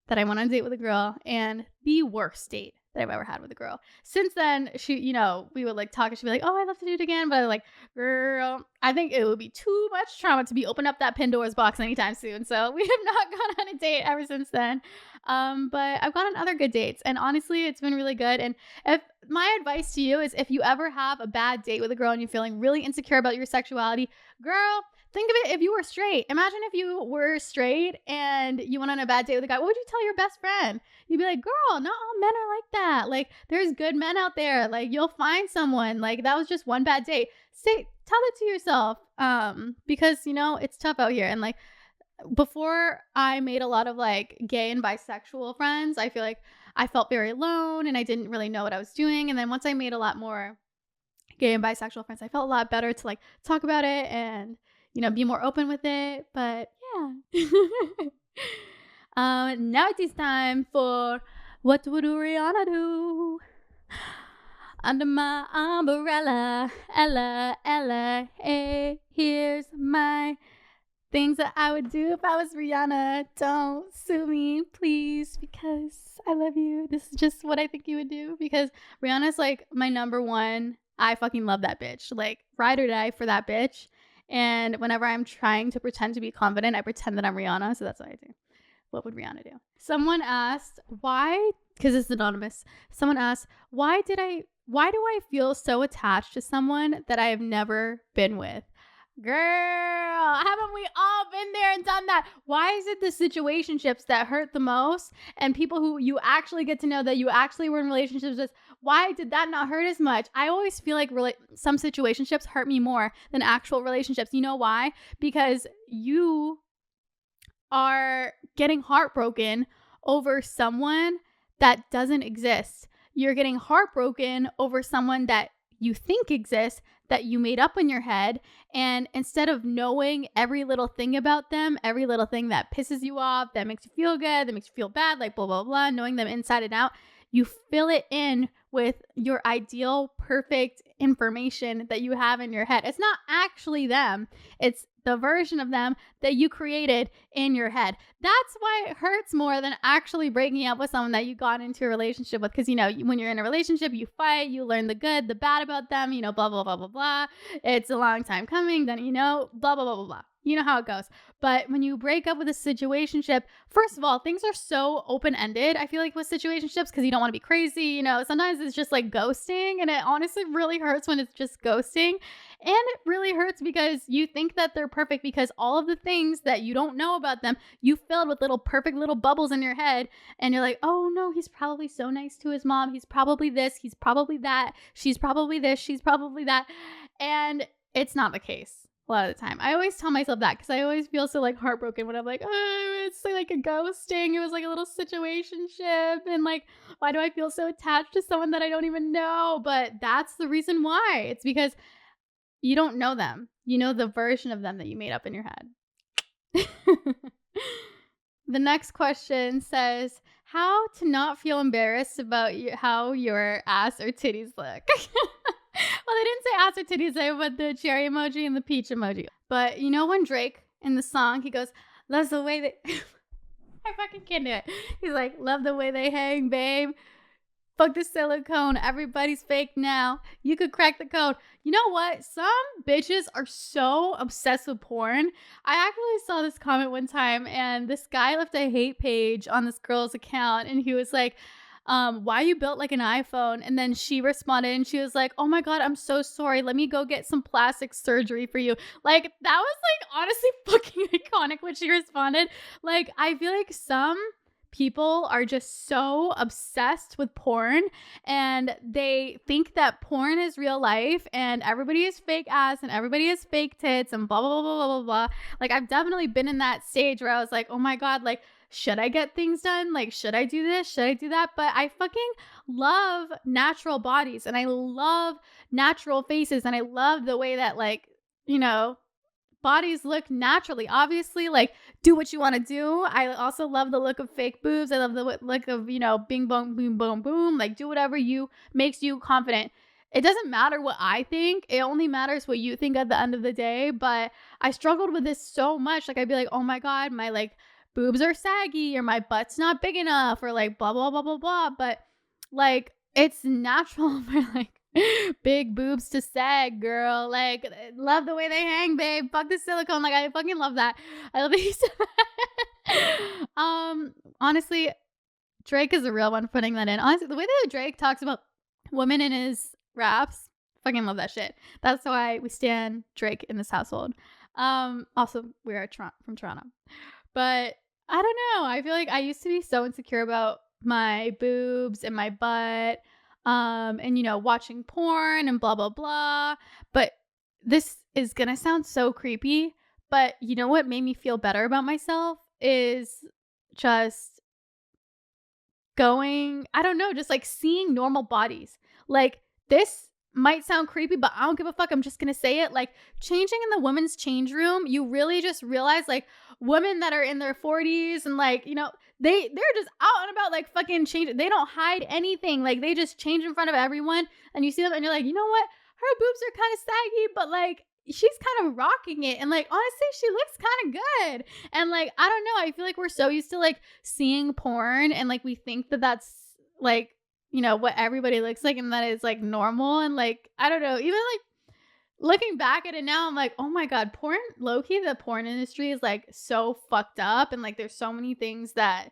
that I went on a date with a girl and the worst date that I've ever had with a girl. Since then, she, you know, we would like talk and she'd be like, oh, I'd love to do it again. But I'm like, girl, I think it would be too much trauma to be opening up that Pandora's box anytime soon. So we have not gone on a date ever since then. But I've gone on other good dates and honestly, it's been really good. And if my advice to you is if you ever have a bad date with a girl and you're feeling really insecure about your sexuality, girl, think of it if you were straight. Imagine if you were straight and you went on a bad date with a guy. What would you tell your best friend? You'd be like, girl, not all men are like that. Like, there's good men out there. Like, you'll find someone. Like, that was just one bad date. Tell it to yourself. Because, you know, it's tough out here. And like, before I made a lot of like gay and bisexual friends, I feel like I felt very alone and I didn't really know what I was doing. And then once I made a lot more gay and bisexual friends, I felt a lot better to like talk about it and, you know, be more open with it. But yeah. Now it is time for What Would Rihanna Do? Under my umbrella, Ella, hey, here's my things that I would do if I was Rihanna. Don't sue me, please, because I love you. This is just what I think you would do because Rihanna's like my number one. I fucking love that bitch. Like, ride or die for that bitch. And whenever I'm trying to pretend to be confident, I pretend that I'm Rihanna. So that's what I do. What would Rihanna do? Someone asked, why, because it's anonymous. Someone asked, why do I feel so attached to someone that I have never been with? Girl, haven't we all been there and done that? Why is it the situationships that hurt the most, and people who you actually get to know that you actually were in relationships with, why did that not hurt as much? I always feel like some situationships hurt me more than actual relationships. You know why? Because you are getting heartbroken over someone that doesn't exist. You're getting heartbroken over someone that you think exists, that you made up in your head. And instead of knowing every little thing about them, every little thing that pisses you off, that makes you feel good, that makes you feel bad, like blah, blah, blah, knowing them inside and out, you fill it in with your ideal, perfect information that you have in your head. It's not actually them. It's the version of them that you created in your head. That's why it hurts more than actually breaking up with someone that you got into a relationship with. Because, when you're in a relationship, you fight, you learn the good, the bad about them, blah, blah, blah, blah, blah. It's a long time coming, then, blah, blah, blah, blah, blah. You know how it goes. But when you break up with a situationship, first of all, things are so open-ended, I feel like, with situationships, because you don't want to be crazy. Sometimes it's just like ghosting, and it honestly really hurts when it's just ghosting. And it really hurts because you think that they're perfect, because all of the things that you don't know about them, you filled with little perfect little bubbles in your head. And you're like, oh no, he's probably so nice to his mom. He's probably this. He's probably that. She's probably this. She's probably that. And it's not the case. A lot of the time. I always tell myself that, because I always feel so like heartbroken when I'm like, oh, it's like a ghosting. It was like a little situationship. And like, why do I feel so attached to someone that I don't even know? But that's the reason why. It's because you don't know them. You know the version of them that you made up in your head. The next question says, how to not feel embarrassed about how your ass or titties look. Well, they didn't say ass or titties, they put the cherry emoji and the peach emoji. But when Drake in the song, he goes, loves the way they... I fucking can't do it. He's like, love the way they hang, babe. Fuck the silicone. Everybody's fake now. You could crack the code. You know what? Some bitches are so obsessed with porn. I actually saw this comment one time, and this guy left a hate page on this girl's account, and he was like, why you built like an iPhone? And then she responded and she was like, oh my God, I'm so sorry. Let me go get some plastic surgery for you. Like, that was like honestly fucking iconic when she responded. Like, I feel like some people are just so obsessed with porn, and they think that porn is real life and everybody is fake ass and everybody is fake tits and blah, blah, blah, blah, blah, blah. Like, I've definitely been in that stage where I was like, oh my God, like, should I get things done? Like, should I do this? Should I do that? But I fucking love natural bodies, and I love natural faces, and I love the way that, like, bodies look naturally. Obviously, like, do what you want to do. I also love the look of fake boobs. I love the look of, bing, bong, boom, boom, boom. Like, do whatever makes you confident. It doesn't matter what I think. It only matters what you think at the end of the day. But I struggled with this so much. Like, I'd be like, oh my God, my like boobs are saggy, or my butt's not big enough, or like blah, blah, blah, blah, blah. But like, it's natural for like big boobs to sag, girl. Like, love the way they hang, babe. Fuck the silicone. Like, I fucking love that. I love that you said that. Honestly, Drake is a real one putting that in. Honestly, the way that Drake talks about women in his raps, fucking love that shit. That's why we stand Drake in this household. Also, we are from Toronto. But I don't know. I feel like I used to be so insecure about my boobs and my butt, and watching porn and blah, blah, blah. But this is going to sound so creepy, but you know what made me feel better about myself is just just like seeing normal bodies. Like, this might sound creepy, but I don't give a fuck. I'm just going to say it. Like, changing in the women's change room, you really just realize, like, women that are in their 40s and like, they're just out and about, like, fucking change. They don't hide anything. Like, they just change in front of everyone, and you see them and you're like, you know what? Her boobs are kind of saggy, but like, she's kind of rocking it. And like, honestly, she looks kind of good. And like, I don't know. I feel like we're so used to like seeing porn, and like, we think that that's like, what everybody looks like, and that is like normal. And like, I don't know, even looking back at it now, I'm like, oh my God, porn, low key, the porn industry is like so fucked up. And like, there's so many things that,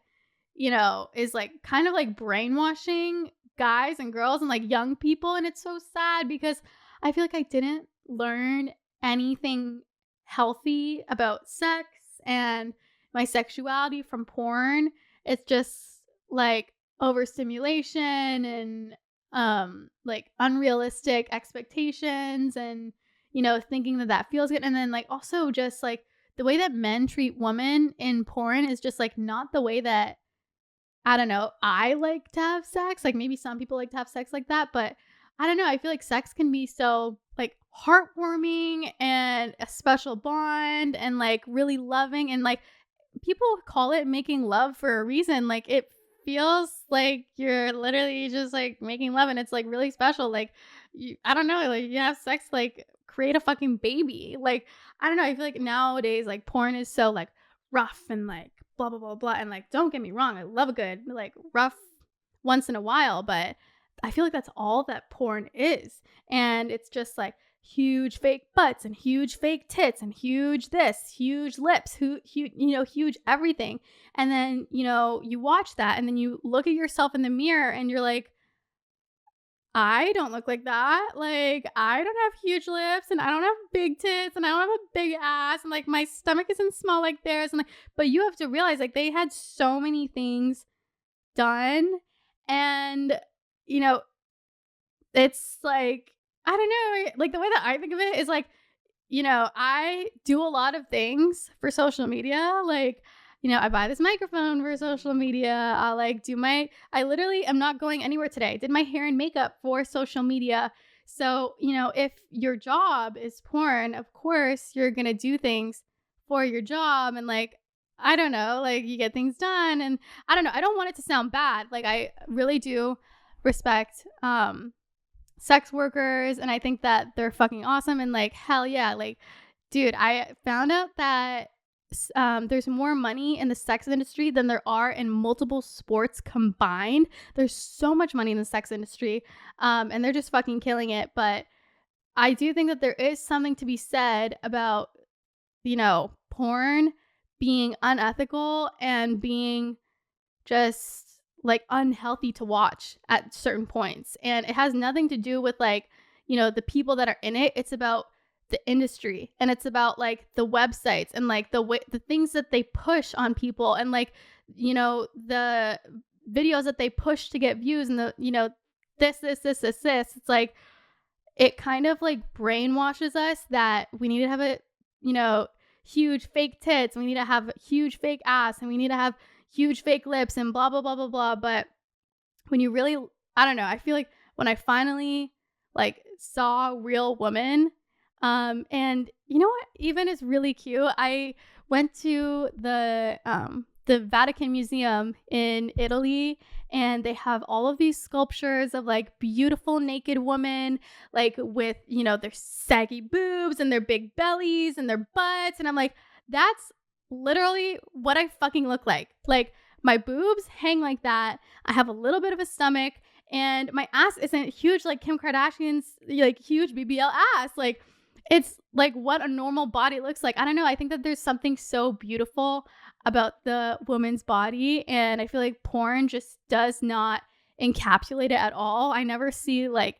is like kind of like brainwashing guys and girls and like young people. And it's so sad because I feel like I didn't learn anything healthy about sex and my sexuality from porn. It's just like overstimulation and like unrealistic expectations and thinking that that feels good. And then like also just like the way that men treat women in porn is just like not the way that I don't know, I like to have sex. Like maybe some people like to have sex like that, but I don't know. I feel like sex can be so like heartwarming and a special bond and like really loving and like people call it making love for a reason. Like it feels like you're literally just like making love and it's like really special. Like I don't know, like you have sex, like create a fucking baby. Like I don't know. I feel like nowadays like porn is so like rough and like blah blah blah blah. And like don't get me wrong, I love a good like rough once in a while, but I feel like that's all that porn is. And it's just like huge fake butts and huge fake tits and huge this, huge lips, huge everything. And then, you watch that and then you look at yourself in the mirror and you're like, I don't look like that. Like, I don't have huge lips and I don't have big tits and I don't have a big ass and like my stomach isn't small like theirs. And like, but you have to realize like they had so many things done and, you know, it's like, I don't know, like the way that I think of it is like, I do a lot of things for social media. Like, I buy this microphone for social media. I literally am not going anywhere today. I did my hair and makeup for social media. So, if your job is porn, of course, you're going to do things for your job. And like, I don't know, like you get things done. And I don't know, I don't want it to sound bad. Like, I really do respect, sex workers and I think that they're fucking awesome and like hell yeah, like dude, I found out that there's more money in the sex industry than there are in multiple sports combined. There's so much money in the sex industry and they're just fucking killing it. But I do think that there is something to be said about porn being unethical and being just like unhealthy to watch at certain points. And it has nothing to do with like, the people that are in it. It's about the industry and it's about like the websites and like the things that they push on people and like, the videos that they push to get views and the, this. It's like, it kind of like brainwashes us that we need to have a, huge fake tits. We need to have huge fake ass and we need to have huge fake lips and blah, blah, blah, blah, blah. But when you really, I don't know, I feel like when I finally like saw real women, and you know what even is really cute? I went to the Vatican Museum in Italy and they have all of these sculptures of like beautiful naked women, like with, their saggy boobs and their big bellies and their butts. And I'm like, that's literally what I fucking look like. Like my boobs hang like that. I have a little bit of a stomach and my ass isn't huge like Kim Kardashian's like huge BBL ass. Like it's like what a normal body looks like. I don't know. I think that there's something so beautiful about the woman's body and I feel like porn just does not encapsulate it at all. I never see like,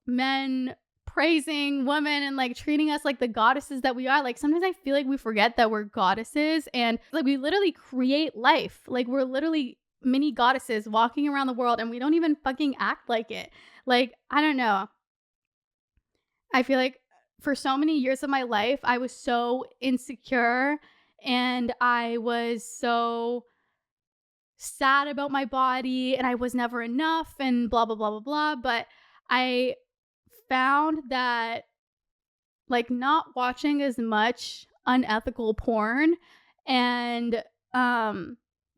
men praising women and like treating us like the goddesses that we are. Like sometimes I feel like we forget that we're goddesses and like we literally create life. Like we're literally mini goddesses walking around the world and we don't even fucking act like it. Like, I don't know. I feel like for so many years of my life, I was so insecure and I was so sad about my body and I was never enough and blah, blah, blah, blah, blah. But I found that like not watching as much unethical porn and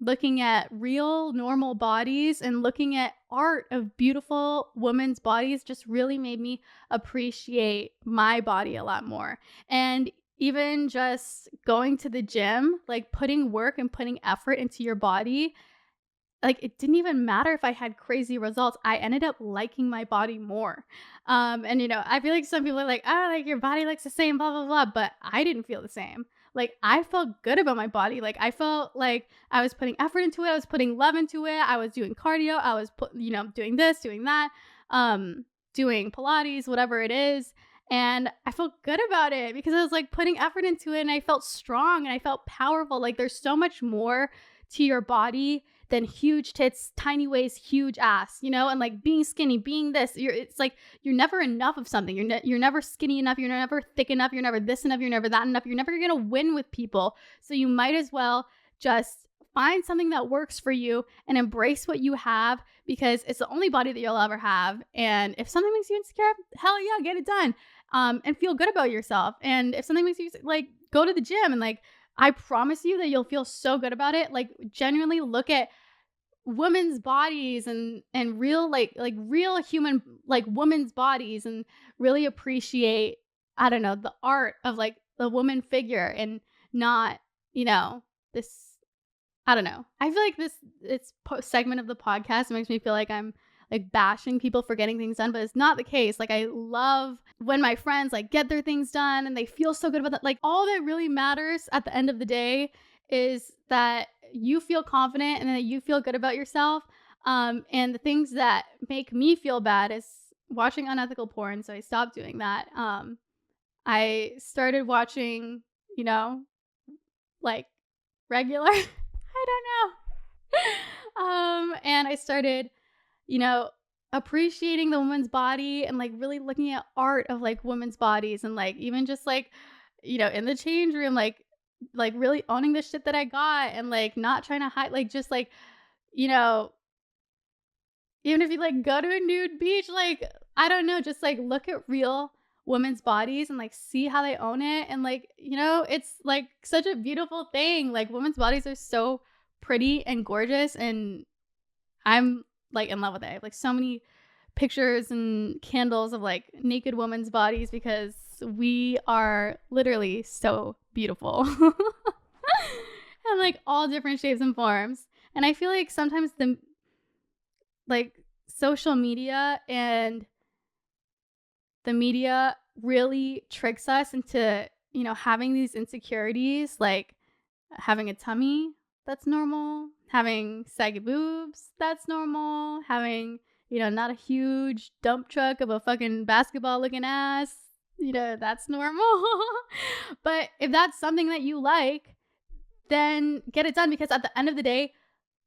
looking at real normal bodies and looking at art of beautiful women's bodies just really made me appreciate my body a lot more. And even just going to the gym, like putting work and putting effort into your body like, it didn't even matter if I had crazy results. I ended up liking my body more. And, I feel like some people are like, "Oh, like, your body looks the same, blah, blah, blah," but I didn't feel the same. Like, I felt good about my body. Like, I felt like I was putting effort into it. I was putting love into it. I was doing cardio. I was doing this, doing that, um, doing Pilates, whatever it is. And I felt good about it because I was like putting effort into it and I felt strong and I felt powerful. Like, there's so much more to your body than huge tits, tiny waist, huge ass, and like being skinny, being this. It's like you're never enough of something. You're never skinny enough. You're never thick enough. You're never this enough. You're never that enough. You're never gonna win with people. So you might as well just find something that works for you and embrace what you have, because it's the only body that you'll ever have. And if something makes you insecure, hell yeah, get it done. And feel good about yourself. And if something makes you like, go to the gym and like, I promise you that you'll feel so good about it. Like, genuinely look at women's bodies and real like real human like women's bodies, and really appreciate, I don't know, the art of like the woman figure, and not, this, I don't know. I feel like this segment of the podcast makes me feel like I'm like bashing people for getting things done, but it's not the case. Like, I love when my friends like get their things done and they feel so good about that. Like, all that really matters at the end of the day is that you feel confident and that you feel good about yourself. And the things that make me feel bad is watching unethical porn. So I stopped doing that. I started watching, like regular, I don't know. And I started, you know, appreciating the woman's body and like really looking at art of like women's bodies, and like even just like, in the change room, like really owning the shit that I got, and like not trying to hide, like just like, you know, even if you like go to a nude beach, like, I don't know, just like look at real women's bodies and like see how they own it. And like, it's like such a beautiful thing. Like, women's bodies are so pretty and gorgeous, and I'm like in love with it. I have like so many pictures and candles of like naked women's bodies, because we are literally so beautiful. And like all different shapes and forms. And I feel like sometimes the like social media and the media really tricks us into, having these insecurities, like having a tummy, that's normal. Having saggy boobs, that's normal. Having, not a huge dump truck of a fucking basketball looking ass, that's normal. But if that's something that you like, then get it done, because at the end of the day,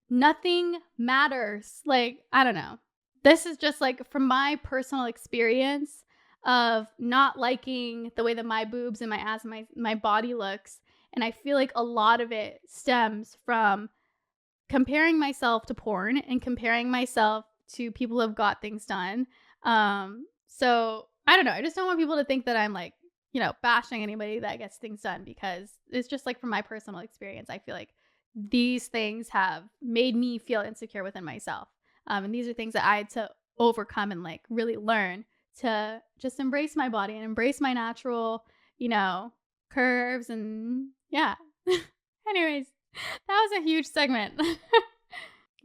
nothing matters. Like, I don't know. This is just like from my personal experience of not liking the way that my boobs and my ass and my body looks. And I feel like a lot of it stems from comparing myself to porn and comparing myself to people who have got things done. So I don't know. I just don't want people to think that I'm like, bashing anybody that gets things done, because it's just like from my personal experience, I feel like these things have made me feel insecure within myself. And these are things that I had to overcome and like really learn to just embrace my body and embrace my natural, curves. And yeah. Anyways, that was a huge segment.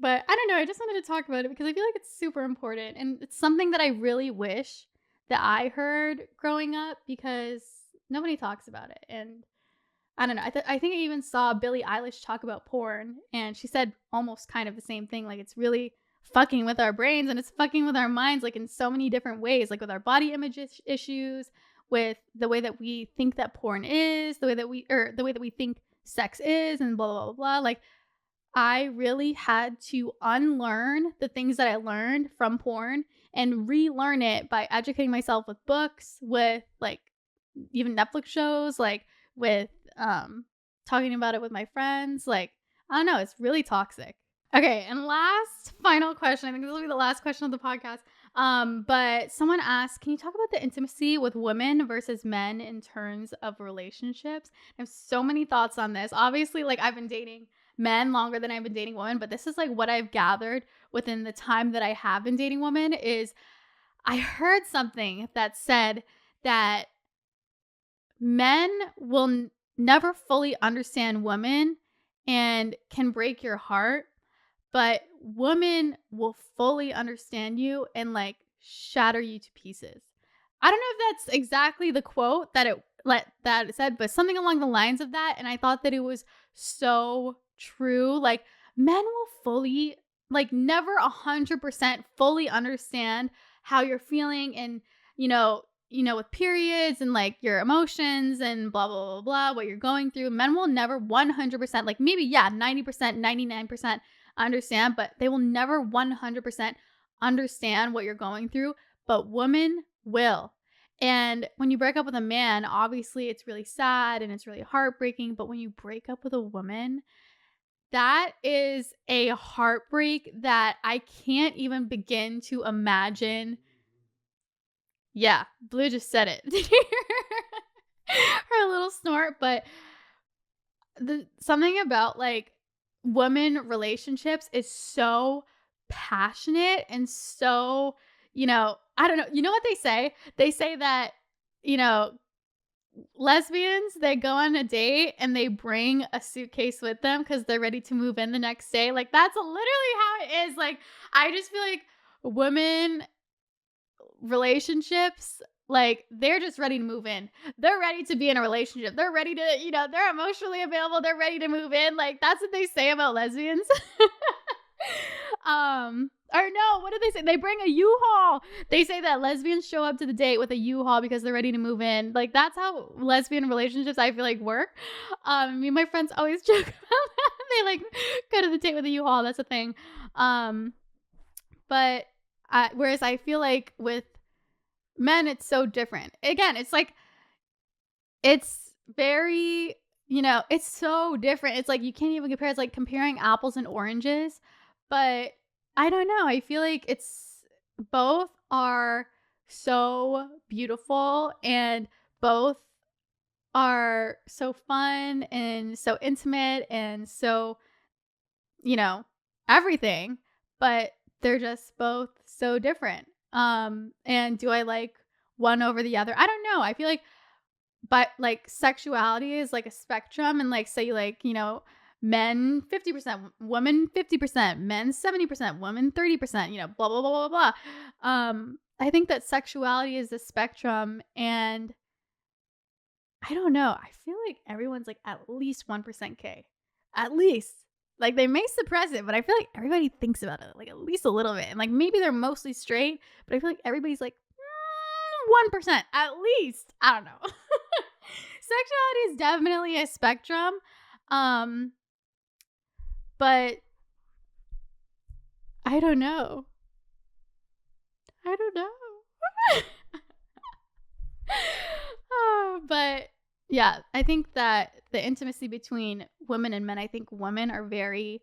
But I don't know. I just wanted to talk about it because I feel like it's super important. And it's something that I really wish that I heard growing up, because nobody talks about it. And I don't know. I think I even saw Billie Eilish talk about porn, and she said almost kind of the same thing. Like, it's really fucking with our brains and it's fucking with our minds, like in so many different ways, like with our body image issues, with the way that we think that porn is, the way that we think sex is, and blah, blah, blah, blah. Like, I really had to unlearn the things that I learned from porn and relearn it by educating myself with books, with like even Netflix shows, like with talking about it with my friends. Like, I don't know, it's really toxic. Okay, and last final question. I think this will be the last question of the podcast. But someone asked, can you talk about the intimacy with women versus men in terms of relationships? I have so many thoughts on this. Obviously, like, I've been dating men longer than I've been dating women, but this is like what I've gathered within the time that I have been dating women. Is I heard something that said that men will never fully understand women and can break your heart, but women will fully understand you and like shatter you to pieces. I don't know if that's exactly the quote that it said, but something along the lines of that. And I thought that it was so true. Like men will fully, like never 100% fully understand how you're feeling and, with periods and like your emotions and blah, blah, blah, blah, what you're going through. Men will never 100%, like maybe, yeah, 90%, 99% understand, but they will never 100% understand what you're going through. But women will. And when you break up with a man, obviously it's really sad and it's really heartbreaking. But when you break up with a woman, that is a heartbreak that I can't even begin to imagine. Yeah, Blue just said it. Did you hear her little snort? But something about like women relationships is so passionate and so, I don't know. You know what they say? They say that, you know, lesbians, they go on a date and they bring a suitcase with them because they're ready to move in the next day. Like, that's literally how it is. Like, I just feel like women relationships, like, they're just ready to move in. They're ready to be in a relationship. They're ready to, they're emotionally available. They're ready to move in. Like, that's what they say about lesbians. Or no, what do they say? They bring a U-Haul. They say that lesbians show up to the date with a U-Haul because they're ready to move in. Like, that's how lesbian relationships, I feel like, work. Me and my friends always joke about that. They like go to the date with a U-Haul. That's a thing. But whereas I feel like with men, it's so different. Again, it's like, it's very, it's so different. It's like, you can't even compare. It's like comparing apples and oranges. But I don't know. I feel like both are so beautiful and both are so fun and so intimate and so, everything. But they're just both so different. And do I like one over the other? I don't know. I feel like, but like sexuality is like a spectrum, and like say like, men 50%, women 50%, men 70%, women 30%, blah, blah, blah, blah, blah. I think that sexuality is a spectrum, and I don't know. I feel like everyone's like at least 1% gay. At least. Like, they may suppress it, but I feel like everybody thinks about it, like, at least a little bit. And, like, maybe they're mostly straight, but I feel like everybody's like, 1%, at least. I don't know. Sexuality is definitely a spectrum. But I don't know. But yeah, I think that the intimacy between women and men, I think women are very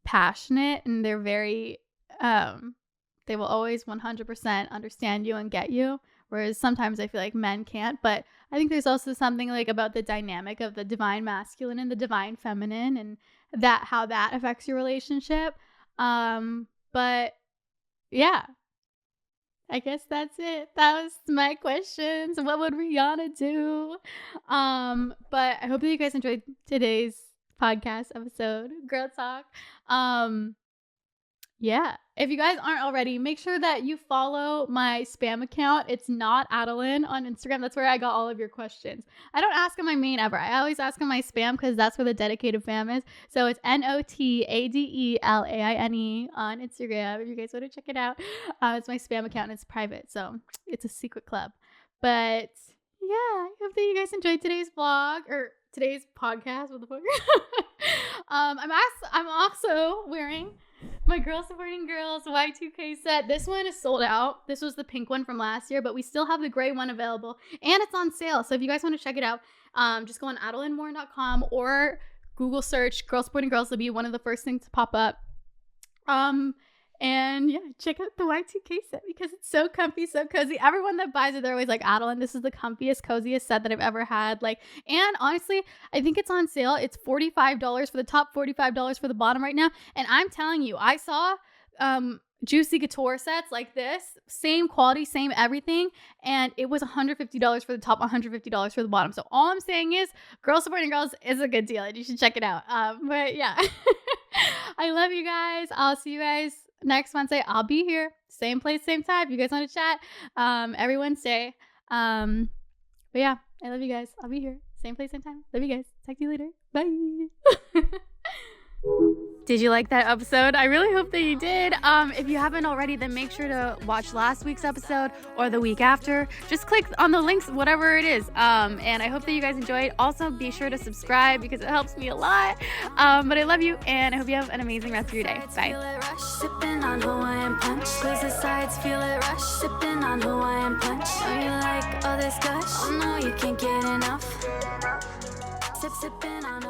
passionate and they're very, they will always 100% understand you and get you. Whereas sometimes I feel like men can't. But I think there's also something like about the dynamic of the divine masculine and the divine feminine, and how that affects your relationship. But yeah, I guess that's it. That was my questions. What would Rihanna do? But I hope that you guys enjoyed today's podcast episode, Girl Talk. Yeah. If you guys aren't already, make sure that you follow my spam account. It's not Adeline on Instagram. That's where I got all of your questions. I don't ask on my main ever. I always ask on my spam because that's where the dedicated fam is. So it's NOTADELAINE on Instagram. If you guys want to check it out, it's my spam account and it's private. So it's a secret club. But yeah, I hope that you guys enjoyed today's vlog or today's podcast. What the fuck? I'm also wearing my Girl Supporting Girls Y2K set. This one is sold out. This was the pink one from last year, but we still have the gray one available, and it's on sale. So if you guys want to check it out, just go on AdelaineMoore.com or Google search Girl Supporting Girls. Will be one of the first things to pop up. And yeah, check out the Y2K set because it's so comfy, so cozy. Everyone that buys it, they're always like, Adeline, this is the comfiest, coziest set that I've ever had. Like, and honestly, I think it's on sale. It's $45 for the top, $45 for the bottom right now. And I'm telling you, I saw Juicy Couture sets like this, same quality, same everything, and it was $150 for the top, $150 for the bottom. So all I'm saying is Girl Supporting Girls is a good deal and you should check it out. But yeah. I love you guys. I'll see you guys next Wednesday. I'll be here. Same place, same time. You guys want to chat every Wednesday. But yeah, I love you guys. I'll be here. Same place, same time. Love you guys. Talk to you later. Bye. Did you like that episode? I really hope that you did. If you haven't already, then make sure to watch last week's episode or the week after. Just click on the links, whatever it is. And I hope that you guys enjoyed. Also, be sure to subscribe because it helps me a lot. But I love you, and I hope you have an amazing rest of your day. Bye. Sipping on Hawaiian punch. Squeeze the sides, feel it rush. Sipping on Hawaiian punch. Know you like all this gush. Oh no, you can't get enough. Sipping on